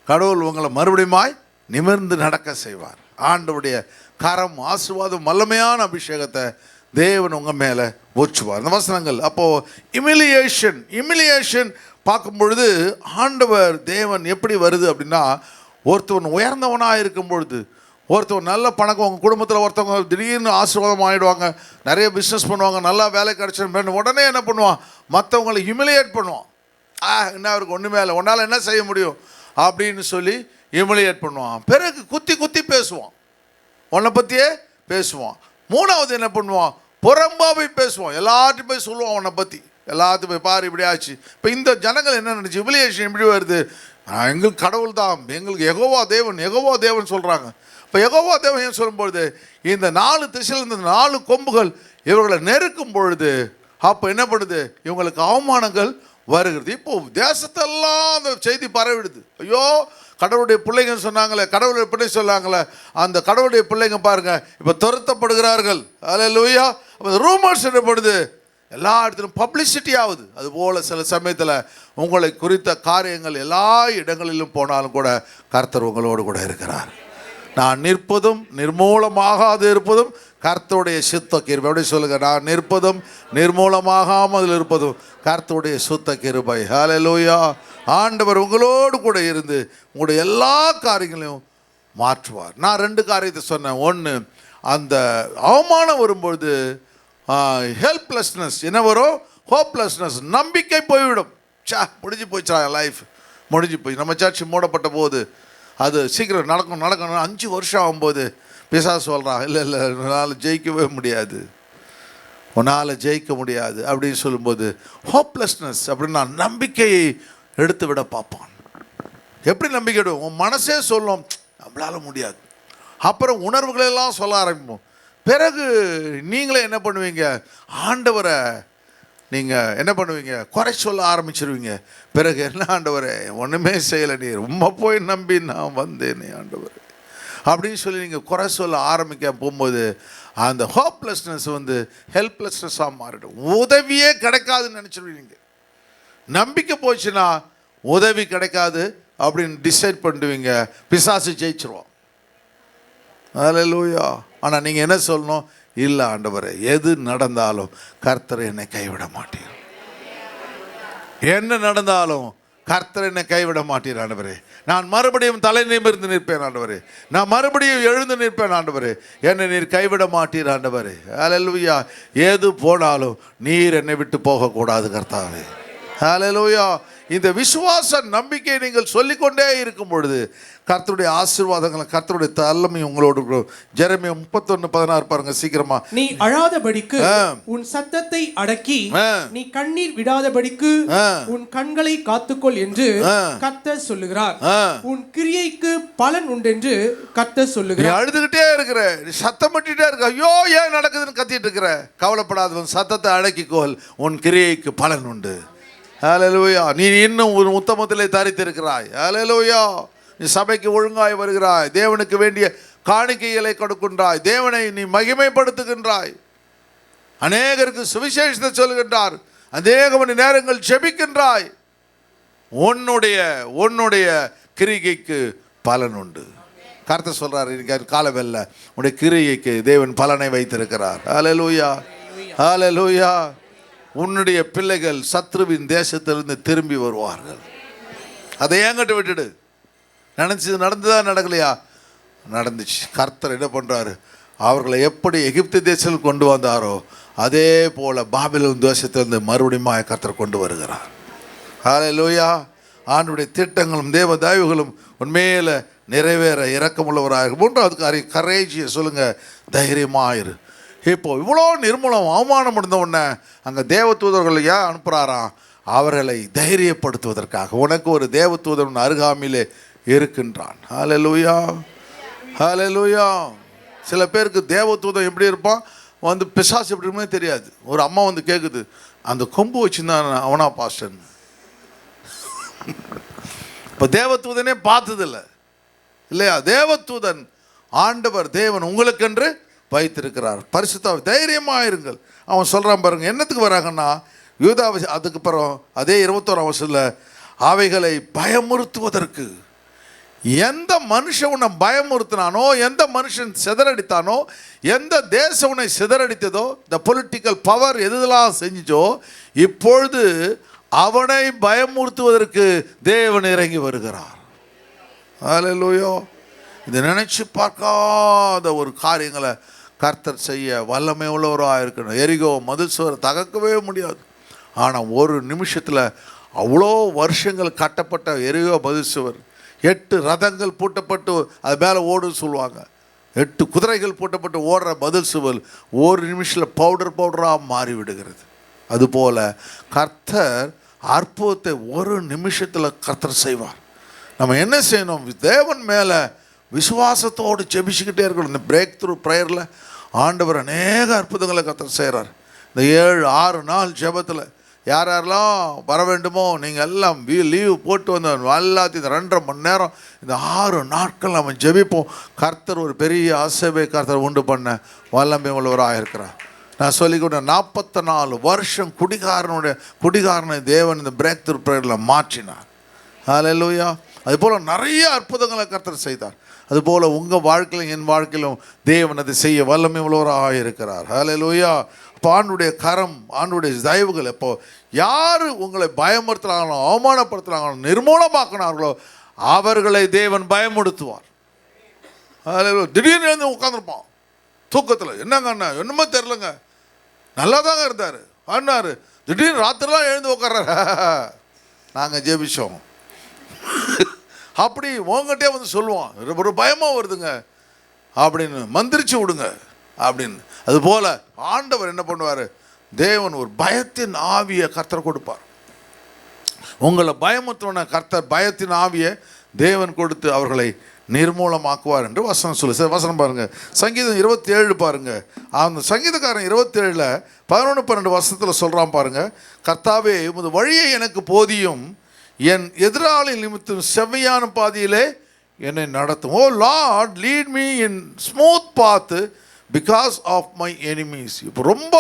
கடவுள் உங்களை மறுபடியுமாய் நிமிர்ந்து நடக்க செய்வார். ஆண்டவருடைய கரம், ஆசீர்வாதம், வல்லமையான அபிஷேகத்தை தேவன் உங்கள் மேலே ஊற்றுவார். இந்த வசனங்கள் அப்போது இமிலியேஷன் பார்க்கும் பொழுது ஆண்டவர் தேவன் எப்படி வருது அப்படின்னா, ஒருத்தவன் உயர்ந்தவனாக இருக்கும் பொழுது, ஒருத்தவன் நல்ல பணக்கம், உங்கள் குடும்பத்தில் ஒருத்தவங்க திடீர்னு ஆசீர்வாதம் ஆகிடுவாங்க, நிறைய பிஸ்னஸ் பண்ணுவாங்க, நல்லா வேலை கிடச்சிடும், உடனே என்ன பண்ணுவான், மற்றவங்களை ஹியூமிலியேட் பண்ணுவான். என்ன அவருக்கு ஒன்றுமே இல்லை, உன்னால் என்ன செய்ய முடியும் அப்படின்னு சொல்லி ஹியூமிலியேட் பண்ணுவான். பிறகு குத்தி குத்தி பேசுவான், உன்னை பற்றியே பேசுவான். மூணாவது என்ன பண்ணுவான், புறம்பாவை பேசுவான், எல்லாத்தையும் போய் சொல்லுவான் உன்னை பற்றி, எல்லாத்தையும் போய் பாரு இப்படி ஆச்சு. இப்போ இந்த ஜனங்கள் என்ன நினச்சி ஹியூமிலியேஷன் எப்படி வருது, எங்களுக்கு கடவுள் தான், எங்களுக்கு யெகோவா தேவன் சொல்கிறாங்க. இப்போ யெகோவா தேவன் ஏன் சொல்லும்பொழுது, இந்த 4 திசையில் இந்த 4 கொம்புகள் இவர்களை நெருக்கும் பொழுது அப்போ என்ன பண்ணுது, இவங்களுக்கு அவமானங்கள் வருகிறது. இப்போ தேசத்தெல்லாம் அந்த செய்தி பரவிடுது. ஐயோ, கடவுளுடைய பிள்ளைங்க சொன்னாங்களே, கடவுளுடைய பிள்ளை சொன்னாங்களே, அந்த கடவுளுடைய பிள்ளைங்க பாருங்க இப்போ துரத்தப்படுகிறார்கள். அல்லேலூயா. அப்போ ரூமர்ஸ் என்னப்படுது, எல்லா இடத்துலையும் பப்ளிசிட்டி ஆகுது. அதுபோல் சில சமயத்தில் உங்களை குறித்த காரியங்கள் எல்லா இடங்களிலும் போனாலும் கூட கர்த்தர் உங்களோடு கூட இருக்கிறார். நான் நிற்பதும் நிர்மூலமாகாது இருப்பதும் கர்த்தருடைய சுத்த கிருபை. எப்படி சொல்லுங்க, நான் நிற்பதும் நிர்மூலமாகாமல் இருப்பதும் கர்த்தருடைய சுத்த கிருபை. ஹல்லேலூயா. ஆண்டவர் உங்களோடு கூட இருந்து உங்களுடைய எல்லா காரியங்களையும் மாற்றுவார். நான் 2 காரியத்தை சொன்னேன். ஒன்று, அந்த அவமானம் வரும்பொழுது ஹெல்ப்லெஸ்னஸ் என்ன வரும், ஹோப்லெஸ்னஸ், நம்பிக்கை போய்விடும். முடிஞ்சு போயிடுச்சா, லைஃப் முடிஞ்சு போய். நம்ம சர்ச் மூடப்பட்ட போது அது சீக்கிரம் நடக்கணும் 5 வருஷம் ஆகும்போது பிசாசு சொல்கிறான், இல்லை உன்னால் ஜெயிக்கவே முடியாது, உன்னால் ஜெயிக்க முடியாது அப்படின்னு சொல்லும்போது ஹோப்லெஸ்னஸ் அப்படின்னா நம்பிக்கையை எடுத்து விட பார்ப்பான். எப்படி நம்பிக்கை விடும், உன் மனசே சொல்லும் நம்மளால் முடியாது. அப்புறம் உணர்வுகளெல்லாம் சொல்ல ஆரம்பிப்போம். பிறகு நீங்களே என்ன பண்ணுவீங்க, ஆண்டவரை நீங்கள் என்ன பண்ணுவீங்க, குறை சொல்ல ஆரம்பிச்சிருவீங்க. பிறகு என்ன, ஆண்டவரே ஒன்றுமே செய்யலை, நீ ரொம்ப போய் நம்பி நான் வந்தேனே ஆண்டவர் அப்படின்னு சொல்லி நீங்கள் குறை சொல்ல ஆரம்பிக்க போகும்போது அந்த ஹோப்லெஸ்னஸ் ஹெல்ப்லெஸ்னஸாக மாறிடும். உதவியே கிடைக்காதுன்னு நினச்சிடுவீங்க. நம்பிக்கை போச்சுன்னா உதவி கிடைக்காது அப்படின்னு டிசைட் பண்ணுவீங்க, பிசாசு ஜெயிச்சிருவோம். அல்லேலூயா. ஆனால் நீங்கள் என்ன சொல்லணும், இல்லை ஆண்டவரே எது நடந்தாலும் கர்த்தர் என்னை கைவிட மாட்டீர், என்ன நடந்தாலும் கர்த்தர் என்னை கைவிட மாட்டீர் ஆண்டவரே. நான் மறுபடியும் தலை நிமிர்ந்து நிற்பேன் ஆண்டவரே, நான் மறுபடியும் எழுந்து நிற்பேன் ஆண்டவரே, என்னை நீர் கைவிட மாட்டீர் ஆண்டவரே. அல்லேலூயா. ஏது போனாலும் நீர் என்னை விட்டு போகக்கூடாது கர்த்தாவே. அல்லேலூயா. இந்த விசுவாச நம்பிக்கையை நீங்கள் சொல்லிக்கொண்டே இருக்கும் பொழுது கர்த்தருடைய ஆசீர்வாதங்கள், கர்த்தருடைய தல்லமை உங்களோடு. ஜெரமியா 31:16 பாருங்க சீக்கிரமா. நீ அழாதபடிக்கு உன் சத்தத்தை அடக்கி நீ கண்ணீர் விடாதபடிக்கு உன் கண்களை காத்துக்கொள் என்று கர்த்தர் சொல்லுகிறார். உன் கிரியைக்கு பலன் உண்டென்று கர்த்தர் சொல்லுகிறார். அழுதுகிட்டே இருக்கிற, சத்தம் பண்ணிட்டே இருக்க, ஐயோ ஏன் நடக்குதுன்னு கத்திட்டு இருக்கிற, கவலைப்படாத, உன் சத்தத்தை அடக்கிக்கோள், உன் கிரியைக்கு பலன் உண்டு. ஹல்லேலூயா. நீ இன்னும் ஒரு உத்தமத்திலே தரித்திருக்கிறாய். ஹல்லேலூயா. நீ சபைக்கு ஒழுங்காய் வருகிறாய், தேவனுக்கு வேண்டிய காணிக்கைகளை கொடுக்கின்றாய், தேவனை நீ மகிமைப்படுத்துகின்றாய், அநேகருக்கு சுவிசேஷத்தை சொல்கின்றார், அநேக மணி நேரங்கள் ஜெபிக்கின்றாய். உன்னுடைய கிரிகைக்கு பலன் உண்டு. கர்த்தர் சொல்றார், காலவெல்ல உன்னுடைய கிரிகைக்கு தேவன் பலனை வைத்திருக்கிறார். ஹல்லேலூயா. ஹல்லேலூயா. உன்னுடைய பிள்ளைகள் சத்ருவின் தேசத்திலிருந்து திரும்பி வருவார்கள். அதை ஏங்கிட்ட விட்டுடு. நினச்சது நடந்துதா, நடக்கலையா? நடந்துச்சு. கர்த்தர் என்ன பண்ணுறாரு, அவர்களை எப்படி எகிப்து தேசத்தில் கொண்டு வந்தாரோ அதே போல் பாபிலோன் தேசத்திலிருந்து மறுபடியும் கர்த்தர் கொண்டு வருகிறார். ஹல்லேலூயா. ஆண்டுடைய திட்டங்களும் தேவ தயவுகளும் உண்மையில் நிறைவேற இரக்கமுள்ளவராக. 3வது காரியம், கரேஜியை சொல்லுங்கள், தைரியமாயிரு. இப்போது இவ்வளோ நிர்மூலம் அவமானம் இருந்த உடனே அங்கே தேவதூதர்கள் ஏன் அனுப்புகிறாராம், அவர்களை தைரியப்படுத்துவதற்காக. உனக்கு ஒரு தேவதூதன் அருகாமையிலே இருக்கின்றான். ஹல்லேலூயா. ஹல்லேலூயா. சில பேருக்கு தேவதூதன் எப்படி இருப்பான், பிசாசு எப்படி இருக்குமே தெரியாது. ஒரு அம்மா கேட்குது, அந்த கொம்பு வச்சுருந்தான் அவனா பாஸ்டன். இப்போ தேவதூதனே பார்த்ததில்ல இல்லையா? தேவதூதன் ஆண்டவர் தேவன் உங்களுக்கென்று வைத்திருக்கிறார். பரிசுத்த தைரியமாக இருங்கள். அவன் சொல்கிறான் பாருங்க, என்னத்துக்கு வராங்கன்னா யூதா, அதுக்கப்புறம் அதே 21ஆம் வசனத்தில் அவைகளை பயமுறுத்துவதற்கு. எந்த மனுஷன் உன்னை பயமுறுத்தினானோ, எந்த மனுஷன் சிதறடித்தானோ, எந்த தேசம் உன்னை சிதறடித்ததோ, இந்த பொலிட்டிக்கல் பவர் எதெல்லாம் செஞ்சோ, இப்பொழுது அவனை பயமுறுத்துவதற்கு தேவன் இறங்கி வருகிறார். ஹல்லேலூயா. இதை நினைச்சு பார்க்காத ஒரு காரியங்களை கர்த்தர் செய்ய வல்லமை உள்ளவராக இருக்கணும். எரிகோ மதில் சுவர் தகர்க்கவே முடியாது. ஆனால் ஒரு நிமிஷத்தில் அவ்வளோ வருஷங்கள் கட்டப்பட்ட எரிகோ மதில் சுவர், 8 ரதங்கள் பூட்டப்பட்டு அது மேலே ஓடுன்னு சொல்லுவாங்க, 8 குதிரைகள் பூட்டப்பட்டு ஓடுற மதில் சுவர் ஒரு நிமிஷத்தில் பவுடராக மாறி விடுகிறது. அதுபோல் கர்த்தர் அற்புதத்தை ஒரு நிமிஷத்தில் கர்த்தர் செய்வார். நம்ம என்ன செய்யணும்? தேவன் மேலே விசுவாசத்தோடு ஜெபிச்சுக்கிட்டே இருக்கணும். இந்த பிரேக் த்ரூ ப்ரேயரில் ஆண்டவர் அநேக அற்புதங்களை கர்த்தர் செய்கிறார். இந்த 7-6 நாள் ஜெபத்தில் யாரெல்லாம் வர வேண்டுமோ நீங்கள் எல்லாம் லீவு போட்டு வந்த எல்லாத்தையும் இந்த 2.5 மணி நேரம் இந்த 6 நாட்கள் நம்ம ஜெபிப்போம். கர்த்தர் ஒரு பெரிய அசைவை கர்த்தர் உண்டு பண்ண வல்லமை உள்ளவராக இருக்கிறார். நான் சொல்லிக்கொண்ட 44 வருஷம் குடிகாரனை தேவன் இந்த பிரேக் த்ரூ ப்ரேயரில் மாற்றினார். ஹல்லேலூயா. அதுபோல் நிறைய அற்புதங்களை கர்த்தர் செய்தார். அதுபோல் உங்கள் வாழ்க்கையிலும் என் வாழ்க்கையிலும் தேவன் அதை செய்ய வல்லமை உள்ளவராக இருக்கிறார். ஹல்லேலூயா. இப்போ ஆண்டுடைய கரம், ஆண்டுடைய தயவுகள், எப்போ யார் உங்களை பயமுறுத்துகிறாங்களோ, அவமானப்படுத்துகிறாங்களோ, நிர்மூலமாக்கினார்களோ அவர்களை தேவன் பயமுடுத்துவார். ஹல்லேலூயா. திடீர்னு எழுந்து உட்காந்துருப்பான் தூக்கத்தில், என்னங்க அண்ணா என்னமோ தெரிலங்க, நல்லா தாங்க இருந்தார் அண்ணாரு, திடீர்னு ராத்திரிலாம் எழுந்து உட்கார்றாரு, நாங்கள் ஜெபிச்சோம் அப்படி உங்ககிட்டே வந்து சொல்லுவான், ஒரு பயமாக வருதுங்க அப்படின்னு, மந்திரிச்சு விடுங்க அப்படின்னு. அதுபோல் ஆண்டவர் என்ன பண்ணுவார்? தேவன் ஒரு பயத்தின் ஆவியை கர்த்தர் கொடுப்பார். உங்களை பயமுறுத்தின கர்த்தர் பயத்தின் ஆவியை தேவன் கொடுத்து அவர்களை நிர்மூலமாக்குவார் என்று வசனம் சொல்லு. வசனம் பாருங்கள், சங்கீதம் 27 பாருங்கள். அந்த சங்கீதக்காரன் 27 11-12 வருஷத்தில் சொல்கிறான் பாருங்கள், கர்த்தாவே உமது வழியை எனக்கு போதியும், என் எதிராளி நிமித்தம் செவ்வையான பாதையிலே என்னை நடத்தும். O Lord lead me in smooth path because of my enemies. இப்போ ரொம்ப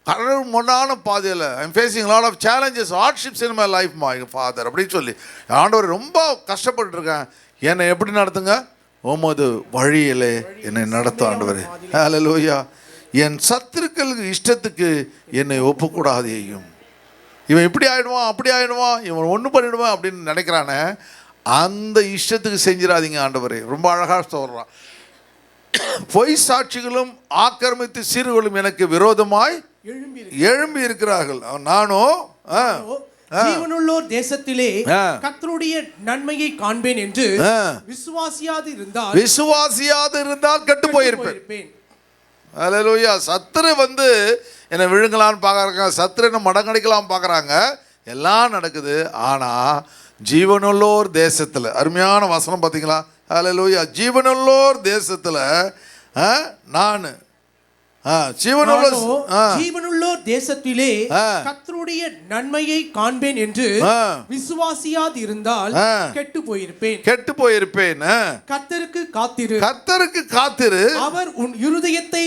கடவுளான பாதையில் I'm facing lot of challenges hardships in my life my father அப்படின்னு சொல்லி, ஆண்டவர் ரொம்ப கஷ்டப்பட்டுருக்கேன், என்னை எப்படி நடத்துங்க? உமது வழியிலே என்னை நடத்தும் ஆண்டவரே. ஹல்லேலூயா. என் சத்துருக்களுக்கு இஷ்டத்துக்கு என்னை ஒப்புக்கூடாதேயும். இவன் இப்படி ஆகிடுவான், அப்படி ஆகிடுவான், இவன் ஒன்று பண்ணிடுவான் அப்படின்னு நினைக்கிறானே, அந்த இஷ்டத்துக்கு செஞ்சிடாதீங்க ஆண்டவரே. ரொம்ப அழகாக சொல்கிறான், பொய் சாட்சிகளும் ஆக்கிரமித்து சீர்களும் எனக்கு விரோதமாய் எழும்பி இருக்கிறார்கள், நானோ ஜீவனுள்ளோர் தேசத்திலே கர்த்தருடைய நன்மையை காண்பேன் என்று விசுவாசியாது இருந்தால் கெட்டு போயிருப்பேன். ஹல்லேலூயா. சத்துரு வந்து என்னை விழுங்கலான்னு பார்க்குறாங்க, சத்துரு என்ன மடங்கடிக்கலாம் பார்க்குறாங்க, எல்லாம் நடக்குது. ஆனால் ஜீவனுள்ளோர் தேசத்தில், அருமையான வசனம் பார்த்தீங்களா? ஹல்லேலூயா. ஜீவனுள்ளோர் தேசத்தில் நான் ஜீவனுள்ளோர் தேசத்திலே கர்த்தருடைய நன்மையை காண்பேன் என்று விசுவாசியாது இருந்தால் கெட்டு போயிருப்பேன். கர்த்தருக்கு காத்திரு, அவர் உன் இருதயத்தை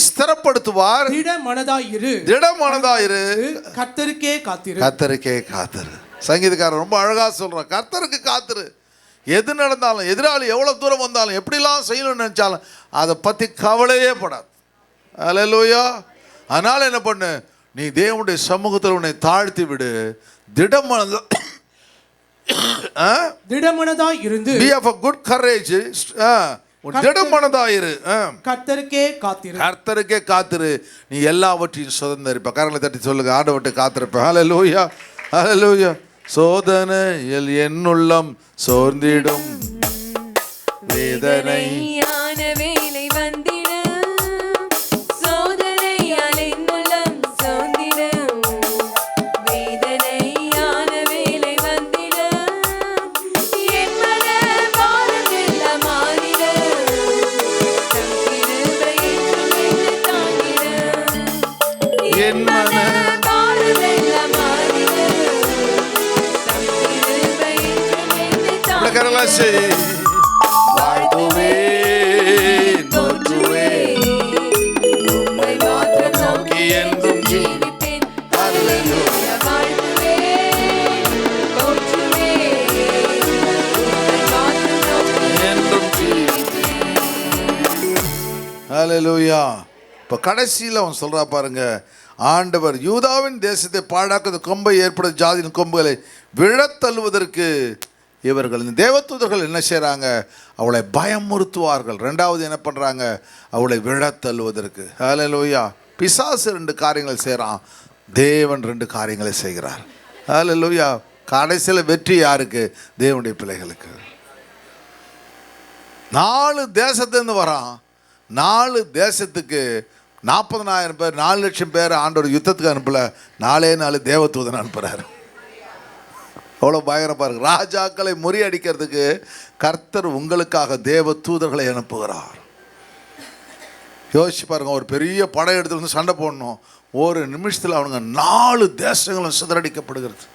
ஸ்திரப்படுத்துவார். திடமனதாயிரு, கர்த்தருக்கே காத்திரு. சங்கீதக்காரர் ரொம்ப அழகா சொல்றார், கர்த்தருக்கு காத்திரு. எது நடந்தாலும், எதிராளி எவ்வளோ தூரம் வந்தாலும், எப்படிலாம் செய்யணும்னு நினச்சாலும் அதை பற்றி கவலையே படாது. ஹல்லேலூயா. அதனால் என்ன பண்ணு, நீ தேவனுடைய சமூகத்தில் உன்னை தாழ்த்தி விடு, திடமனதாய் இருந்து be of a good courage, திடமனதாயிரு, கர்த்தருக்கே காத்திரு, நீ எல்லாவற்றையும் சுதந்தரிப்ப. கரங்களை தட்டி சொல்லுங்க, ஆண்டவர்கிட்ட காத்திருப்ப. ஹல்லேலூயா. ஹல்லேலூயா. சோதனையில் என்னுள்ளம் சோர்ந்திடும், வேதனையான வேலை வந்திடும், சோதனையால் என்னுள்ளம் சோர்ந்திடும், வேதனையான வேலை வந்திடும், என் மன பாரமெல்லாம் மாறிடும், தம் கிருபை என்றும் தாங்கிடும், என் மன பாரமெல்லாம் மாறிடும், தம் கிருபை என்றும் தாங்கிடும். வாழ்த்துவேன், போற்றுவேன், உம்மை மாத்திரம் நோக்கி என்றும் ஜீவிப்பேன். ஹல்லேலூயா. வாழ்த்துவேன், ஹalleluya. இப்போ கடைசியில் அவன் சொல்கிறா பாருங்க, ஆண்டவர் யூதாவின் தேசத்தை பாழாக்குவது கொம்பை ஏற்படும் ஜாதியின் கொம்புகளை விழத்தள்ளுவதற்கு இவர்கள் இந்த தேவதூதர்கள் என்ன செய்கிறாங்க? அவளை பயமுறுத்துவார்கள். ரெண்டாவது என்ன பண்ணுறாங்க? அவளை விழத்தள்ளுவதற்கு. ஹalleluya. பிசாசு 2 காரியங்களை செய்கிறான், தேவன் 2 காரியங்களை செய்கிறார். ஹalleluya. கடைசியில் வெற்றி யாருக்கு? தேவனுடைய பிள்ளைகளுக்கு. 4 தேசத்துலேருந்து வரான். 4 தேசத்துக்கு 40,000 பேர், 4 லட்சம் பேர் ஆண்டோட யுத்தத்துக்கு அனுப்பல. 4 தேவதூதன் அனுப்புகிறார். அவ்வளோ பயங்கரமாக இருக்கு. ராஜாக்களை முறியடிக்கிறதுக்கு கர்த்தர் உங்களுக்காக தேவ தூதர்களை அனுப்புகிறார். யோசிச்சு பாருங்க, ஒரு பெரிய படை எடுத்து வந்து சண்டை போடணும். ஒரு நிமிஷத்தில் அவனுங்க 4 தேசங்களும் சிதறடிக்கப்படுகிறது.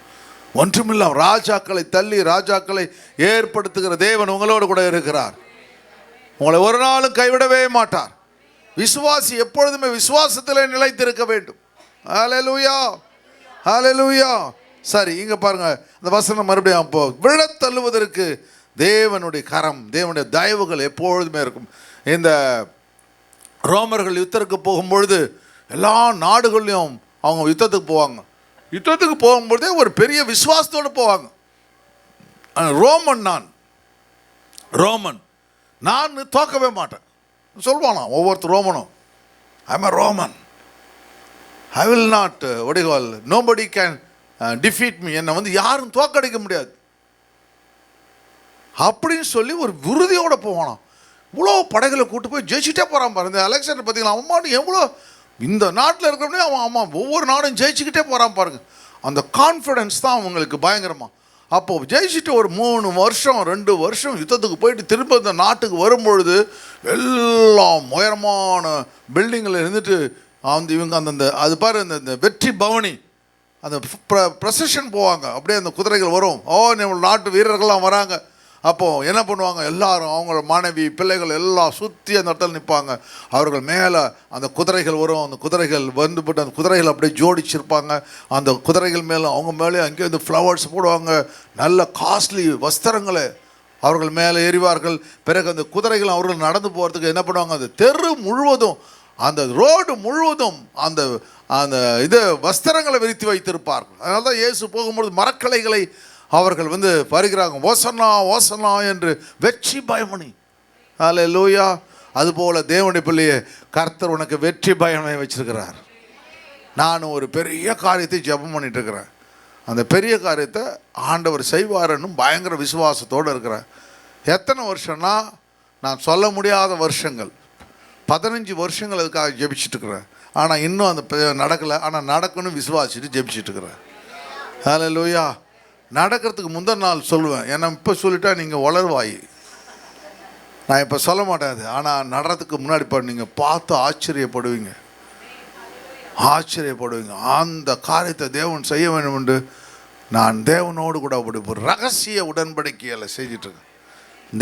ஒன்றுமில்ல, ராஜாக்களை தள்ளி ராஜாக்களை ஏற்படுத்துகிற தேவன் உங்களோடு கூட இருக்கிறார். உங்களை ஒரு நாளும் கைவிடவே மாட்டார். விசுவாசி எப்பொழுதுமே விசுவாசத்தில் நிலைத்திருக்க வேண்டும். ஹalleluya, ஹalleluya. சரி, இங்கே பாருங்க, அந்த வசனம் மறுபடியும் அப்போ விழத்தள்ளுவதற்கு தேவனுடைய கரம், தேவனுடைய தயவுகள் எப்பொழுதுமே இருக்கும். இந்த ரோமர்கள் யுத்தத்துக்கு போகும்பொழுது எல்லா நாடுகள்லையும் அவங்க யுத்தத்துக்கு போவாங்க. யுத்தத்துக்கு போகும்பொழுதே ஒரு பெரிய விசுவாசத்தோடு போவாங்க. நான் தோக்கவே மாட்டேன் சொல்லுவானா ஒவ்வொருத்தர் ரோமனும். I am a Roman, I will not nobody can defeat me. என்னை வந்து யாரும் தோக்கடிக்க முடியாது அப்படின்னு சொல்லி ஒரு உறுதியோடு போவானா. இவ்வளோ படைகளை கூட்டு போய் ஜெயிச்சுட்டே போகிறான் பாரு. இந்த அலெக்சாண்டர் பார்த்தீங்களா, அவன் எவ்வளோ இந்த நாட்டில் இருக்கிறவனே அவன் ஒவ்வொரு நாடும் ஜெயிச்சுக்கிட்டே போகிறான் பாருங்க. அந்த கான்ஃபிடென்ஸ் தான் அவங்களுக்கு பயங்கரமாக. அப்போது ஜெயிச்சுட்டு ஒரு 3 வருஷம் 2 வருஷம் யுத்தத்துக்கு போயிட்டு திரும்ப இந்த நாட்டுக்கு வரும்பொழுது எல்லாம் உயரமான பில்டிங்கில் இருந்துட்டு இவங்க அந்த அது பாரு, இந்த வெற்றி பவனி அந்த ப்ரொசஷன் போவாங்க. அப்படியே அந்த குதிரைகள் வரும். நம்ம நாட்டு வீரர்கள்லாம் வராங்க. அப்போது என்ன பண்ணுவாங்க, எல்லாரும் அவங்களோட மனைவி பிள்ளைகள் எல்லாம் சுற்றி அந்த இடத்துல நிற்பாங்க. அவர்கள் மேலே அந்த குதிரைகள் வரும். அந்த குதிரைகள் வந்துவிட்டு அந்த குதிரைகள் அப்படியே ஜோடிச்சிருப்பாங்க. அந்த குதிரைகள் மேலே அவங்க மேலே அங்கேயே இந்த ஃப்ளவர்ஸ் போடுவாங்க. நல்ல காஸ்ட்லி வஸ்திரங்களை அவர்கள் மேலே எறிவார்கள். பிறகு அந்த குதிரைகள் அவர்கள் நடந்து போகிறதுக்கு என்ன பண்ணுவாங்க, அந்த தெரு முழுவதும் அந்த ரோடு முழுவதும் அந்த அந்த வஸ்திரங்களை விரித்து வைத்திருப்பார்கள். அதனால தான் இயேசு போகும்பொழுது மரக்கலைகளை அவர்கள் பருகிறாங்க. ஓசன்னா ஓசன்னா என்று வெற்றி பயமணி. ஹல்லேலூயா. அதுபோல் தேவனுடைய பிள்ளையே, கர்த்தர் உனக்கு வெற்றி பயனை வச்சிருக்கிறார். நான் ஒரு பெரிய காரியத்தை ஜெபம் பண்ணிட்டு இருக்கிறேன். அந்த பெரிய காரியத்தை ஆண்டவர் செய்வாருன்னு பயங்கர விசுவாசத்தோடு இருக்கிறேன். எத்தனை வருஷம்னா நான் சொல்ல முடியாத வருஷங்கள், 15 வருஷங்கள் அதுக்காக ஜெபிச்சுட்டு இருக்கிறேன். ஆனால் இன்னும் அந்த நடக்கலை. ஆனால் நடக்கணும்னு விசுவாசிட்டு ஜெபிச்சுட்டு இருக்கிறேன். ஹல்லேலூயா. நடக்கிறதுக்கு முந்தின நாள் சொல்லுவேன். ஏன்னா இப்போ சொல்லிட்டா நீங்கள் வளர்வாய், நான் இப்போ சொல்ல மாட்டேன் அது. ஆனால் நடறதுக்கு முன்னாடி நீங்கள் பார்த்து ஆச்சரியப்படுவீங்க. அந்த காரியத்தை தேவன் செய்ய வேண்டும் என்று நான் தேவனோடு கூட ஒரு ரகசிய உடன்படிக்கையில் செஞ்சிட்ருக்கேன்.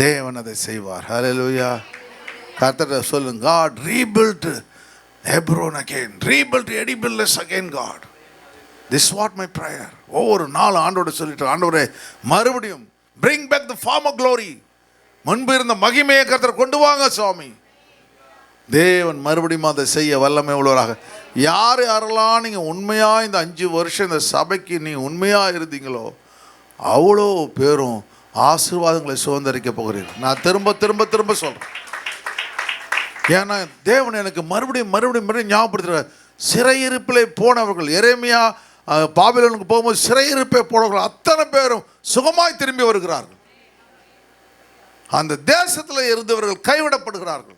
தேவன் அதை செய்வார். ஹல்லேலூயா. கர்த்தர் சொல்லுங்க, God rebuilt Hebron again, rebuilt Edibilus again. God, this is what my prayer. ஒவ்வொரு நாள் ஆண்டோடு சொல்லிட்டு, ஆண்டவரே மறுபடியும் bring back the former glory, முன்பு இருந்த மகிமையை கர்த்தர் கொண்டு வாங்க சுவாமி. தேவன் மறுபடியும் அதை செய்ய வல்லமை உள்ளவராக. யாரெல்லாம் நீங்கள் உண்மையாக இந்த 5 வருஷம் இந்த சபைக்கு நீங்கள் உண்மையாக இருந்தீங்களோ அவ்வளோ பேரும் ஆசீர்வாதங்களை சுதந்திரிக்க போகிறீர்கள். நான் திரும்ப திரும்ப திரும்ப சொல்கிறேன். ஏன்னா தேவன் எனக்கு மறுபடியும் ஞாபகப்படுத்துகிறார். சிறையிருப்பில் போனவர்கள், எரேமியா பாபிலோனுக்கு போகும்போது சிறையிருப்பை போனவர்கள் அத்தனை பேரும் சுகமாய் திரும்பி வருகிறார்கள். அந்த தேசத்தில் இருந்தவர்கள் கைவிடப்படுகிறார்கள்.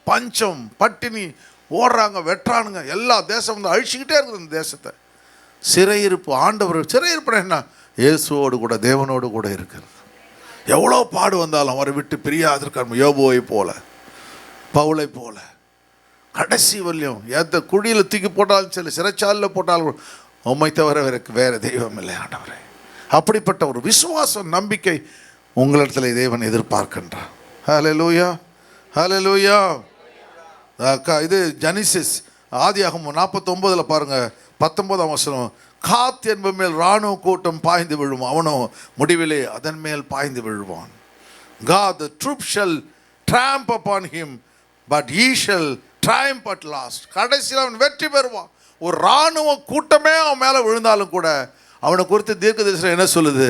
பஞ்சம் பட்டினி ஓடுறாங்க, வெட்டுறானுங்க. எல்லா தேசம் அழிச்சுக்கிட்டே இருக்குது இந்த தேசத்தை. சிறையிருப்பு, ஆண்டவர் சிறையிருப்பு என்ன, இயேசுவோடு கூட தேவனோடு கூட இருக்கிறது. எவ்வளோ பாடு வந்தாலும் அவரை விட்டு பிரியாதிருக்கார். யோபுவை போல, பவுலை போல கடைசி வரலையும் எந்த குழியில் தூக்கி போட்டாலும் சரி, சிறைச்சாலில் போட்டாலும் உம்மை தவிர வேறு தெய்வம் இல்லை ஆண்டவரே. அப்படிப்பட்ட ஒரு விசுவாசம், நம்பிக்கை உங்களிடத்தில் தேவன் எதிர்பார்க்கின்றார். ஹல்லேலூயா, ஹல்லேலூயா. இது ஜெனிசிஸ் ஆதியாகமம் 49 பாருங்க, 19ஆம் வசனம். காத் என்பது மேல் இராணுவ கூட்டம் பாய்ந்து விழும், அவனோ முடிவிலே அதன் மேல் பாய்ந்து விழுவான். God, the troop shall tramp upon him, but he shall triumph at last. கடைசியில் அவன் வெற்றி பெறுவான். ஒரு இராணுவ கூட்டமே அவன் மேலே விழுந்தாலும் கூட அவனை குறித்து தீர்க்கதரிசனம் என்ன சொல்லுது?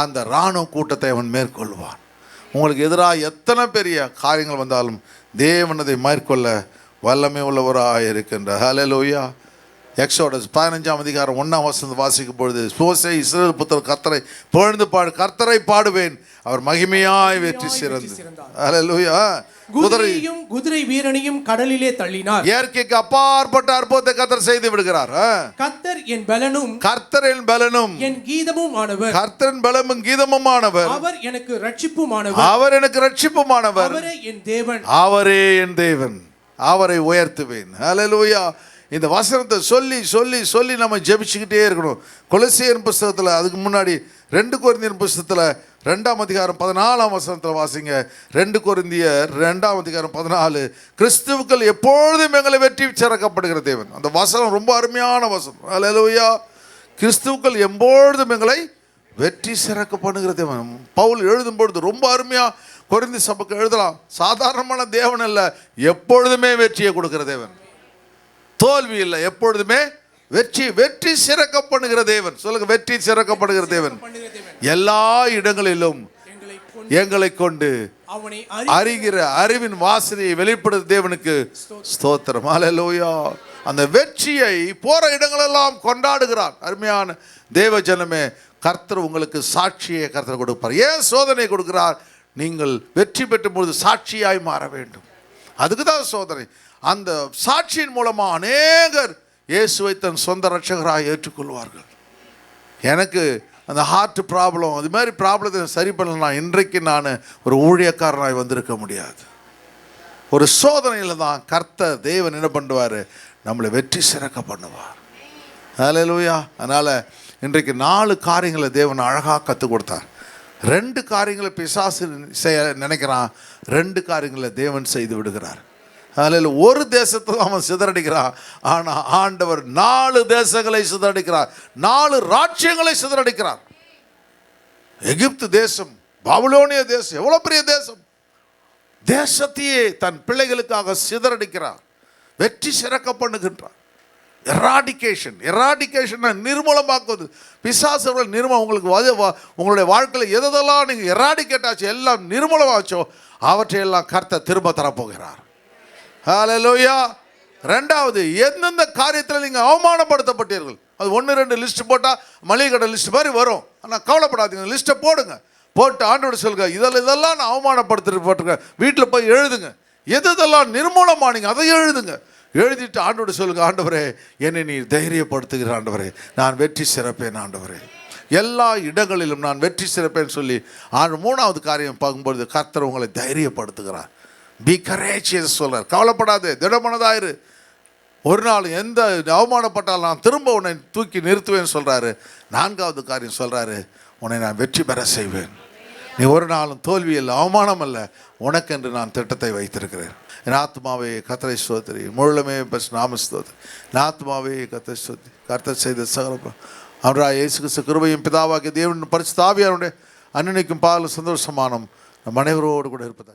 அந்த இராணுவ கூட்டத்தை அவன் மேற்கொள்வான். உங்களுக்கு எதிராக எத்தனை பெரிய காரியங்கள் வந்தாலும் தேவன் அதை மேற்கொள்ள வல்லமை உள்ளவராக இருக்கின்றார். ஹல்லேலூயா. எக்ஸோடஸ் 15ஆம் அதிகாரம் 1ஆம் வசனம் வாசிக்கும் பொழுது, மோசே இஸ்ரவேல் புத்திரர் கர்த்தரை புகழ்ந்து கர்த்தரை பாடுவேன், அவர் மகிமையாய் வெற்றி சிறந்தார். ஹல்லேலூயா. குதிரை வீரனையும் கடலிலே தள்ளினார். இயற்கைக்கு அப்பாற்பட்ட அற்புதத்தை கர்த்தர் செய்து விடுகிறார். கர்த்தர் என் பலனும் கர்த்தரின் பலனும் என் கீதமும் ஆனவர். கர்த்தரின் பலமும் கீதமும் ஆனவர். அவர் எனக்கு ரட்சிப்புமானவர். அவர் எனக்கு ரட்சிப்புமானவர். அவரே என் தேவன். அவரே என் தேவன். அவரை உயர்த்துவேன். ஹல்லேலூயா. இந்த வசனத்தை சொல்லி சொல்லி சொல்லி நம்ம ஜெபிச்சுக்கிட்டே இருக்கணும். கொலோசியர் புஸ்தகத்தில், அதுக்கு முன்னாடி 2 கொரிந்தியர் புஸ்தகத்தில் 2ஆம் அதிகாரம் 14ஆம் வசனத்தில் வாசிங்க. 2 கொரிந்தியர் 2ஆம் அதிகாரம் 14, கிறிஸ்துவுக்கள் எப்பொழுதும் எங்களை வெற்றி சிறக்கப்படுகிற தேவன். அந்த வசனம் ரொம்ப அருமையான வசனம். ஹல்லேலூயா. கிறிஸ்துவுக்கள் எப்பொழுதும் எங்களை வெற்றி சிறக்கப்படுகிற தேவன். பவுல் எழுதும் பொழுது ரொம்ப அருமையாக கொரிந்தி சபைக்கு எழுதலாம். சாதாரணமான தேவன் அல்ல, எப்பொழுதுமே வெற்றியை கொடுக்கிற தேவன். தோல்வி இல்லை, எப்பொழுதுமே வெற்றி. வெற்றி சிறக்கப்படுகிற தேவன். சொல்லுங்க, வெற்றி சிறக்கப்படுகிற தேவன். எல்லா இடங்களிலும் எங்களை கொண்டு அறிகிற அறிவின் வாசனையை வெளிப்படுத்த தேவனுக்கு ஸ்தோத்திரம். ஹல்லேலூயா. அந்த வெற்றியை போற இடங்களெல்லாம் கொண்டாடுகிறார். அருமையான தேவ ஜனமே, கர்த்தர் உங்களுக்கு சாட்சியை கர்த்தர் கொடுப்பார். ஏன் சோதனை கொடுக்கிறார்? நீங்கள் வெற்றி பெற்றும் பொழுது சாட்சியாய் மாற வேண்டும். அதுக்கு தான் சோதனை. அந்த சாட்சியின் மூலமாக அநேகர் இயேசுவை தன் சொந்த ரட்சகராக ஏற்றுக்கொள்வார்கள். எனக்கு அந்த ஹார்ட் ப்ராப்ளம், அது மாதிரி ப்ராப்ளத்தை சரி பண்ணலன்னா இன்றைக்கு நான் ஒரு ஊழியக்காரனாய் வந்திருக்க முடியாது. ஒரு சோதனையில் தான் கர்த்தர் தேவன் என்ன பண்ணுவார்? நம்மளை வெற்றி சிறக்க பண்ணுவார். ஹல்லேலூயா. அதனால் இன்றைக்கு 4 காரியங்களை தேவன் அழகாக கற்றுக் கொடுத்தார். 2 காரியங்களை பிசாசு செய்ய நினைக்கிறான், 2 காரியங்களை தேவன் செய்து விடுகிறார். அதில் ஒரு தேசத்தை அவன் சிதறடிக்கிறான், ஆனால் ஆண்டவர் 4 தேசங்களை சிதறடிக்கிறார். 4 ராஜ்யங்களை சிதறடிக்கிறார். எகிப்து தேசம், பாபிலோனிய தேசம், எவ்வளோ பெரிய தேசம், தேசத்தையே தன் பிள்ளைகளுக்காக சிதறடிக்கிறார். வெற்றி சிறக்க பண்ணுகின்றார். எராடிகேஷன் நிர்மூலமாக்குவது. பிசாசுகள் உங்களுக்கு உங்களுடைய வாழ்க்கையில் எதெல்லாம் நீங்கள் எராடிகேட் ஆச்சு, எல்லாம் நிர்மூலமாச்சோ அவற்றையெல்லாம் கர்த்தர் திரும்ப தரப்போகிறார். ஹல்லேலூயா. 2வது, எந்தெந்த காரியத்தில் நீங்கள் அவமானப்படுத்தப்பட்டீர்கள், அது 1 2 லிஸ்ட் போட்டால் மளிகை கடை லிஸ்ட் மாதிரி வரும். ஆனால் கவலைப்படாதீங்க, லிஸ்ட்டை போடுங்க. போட்டு ஆண்டோட சொல்லுங்க, இதெல்லாம் நான் அவமானப்படுத்திருக்கேன். வீட்டில் போய் எழுதுங்க. எதெல்லாம் நிர்மூலமானீங்க அதை எழுதுங்க. எழுதிட்டு ஆண்டோட சொல்லுங்க, ஆண்டவரே என்னை நீ தைரியப்படுத்துகிற ஆண்டவரே, நான் வெற்றி சிறப்பேன் ஆண்டவரே, எல்லா இடங்களிலும் நான் வெற்றி சிறப்பேன்னு சொல்லி 3வது காரியம் பார்க்கும்பொழுது கர்த்தர் உங்களை தைரியப்படுத்துகிறார். பி கரேஜியஸ் சொல்கிறார். கவலைப்படாது, திடமனதாயிரு. ஒரு நாள் எந்த அவமானப்பட்டால் நான் திரும்ப உன்னை தூக்கி நிறுத்துவேன்னு சொல்கிறாரு. 4வது காரியம் சொல்கிறாரு, உன்னை நான் வெற்றி பெற செய்வேன். நீ ஒரு நாளும் தோல்வி இல்லை, அவமானம் அல்ல, உனக்கென்று நான் திட்டத்தை வைத்திருக்கிறேன். என் ஆத்மாவே கர்த்தரை ஸ்தோத்திரி, முழுமே நாம ஸ்தோத்திரி. என் ஆத்மாவே கர்த்தரை ஸ்தோத்திரி. கர்த்தர் செய்த சகல அவராக இயேசு கிறிஸ்து கிருபையும் பிதாவாகிய தேவன் பரிசுத்த ஆவியாருடைய அன்னைக்கும் பாலும் சந்தோஷமானம் நம் அனைவரோடு கூட இருப்பதாக.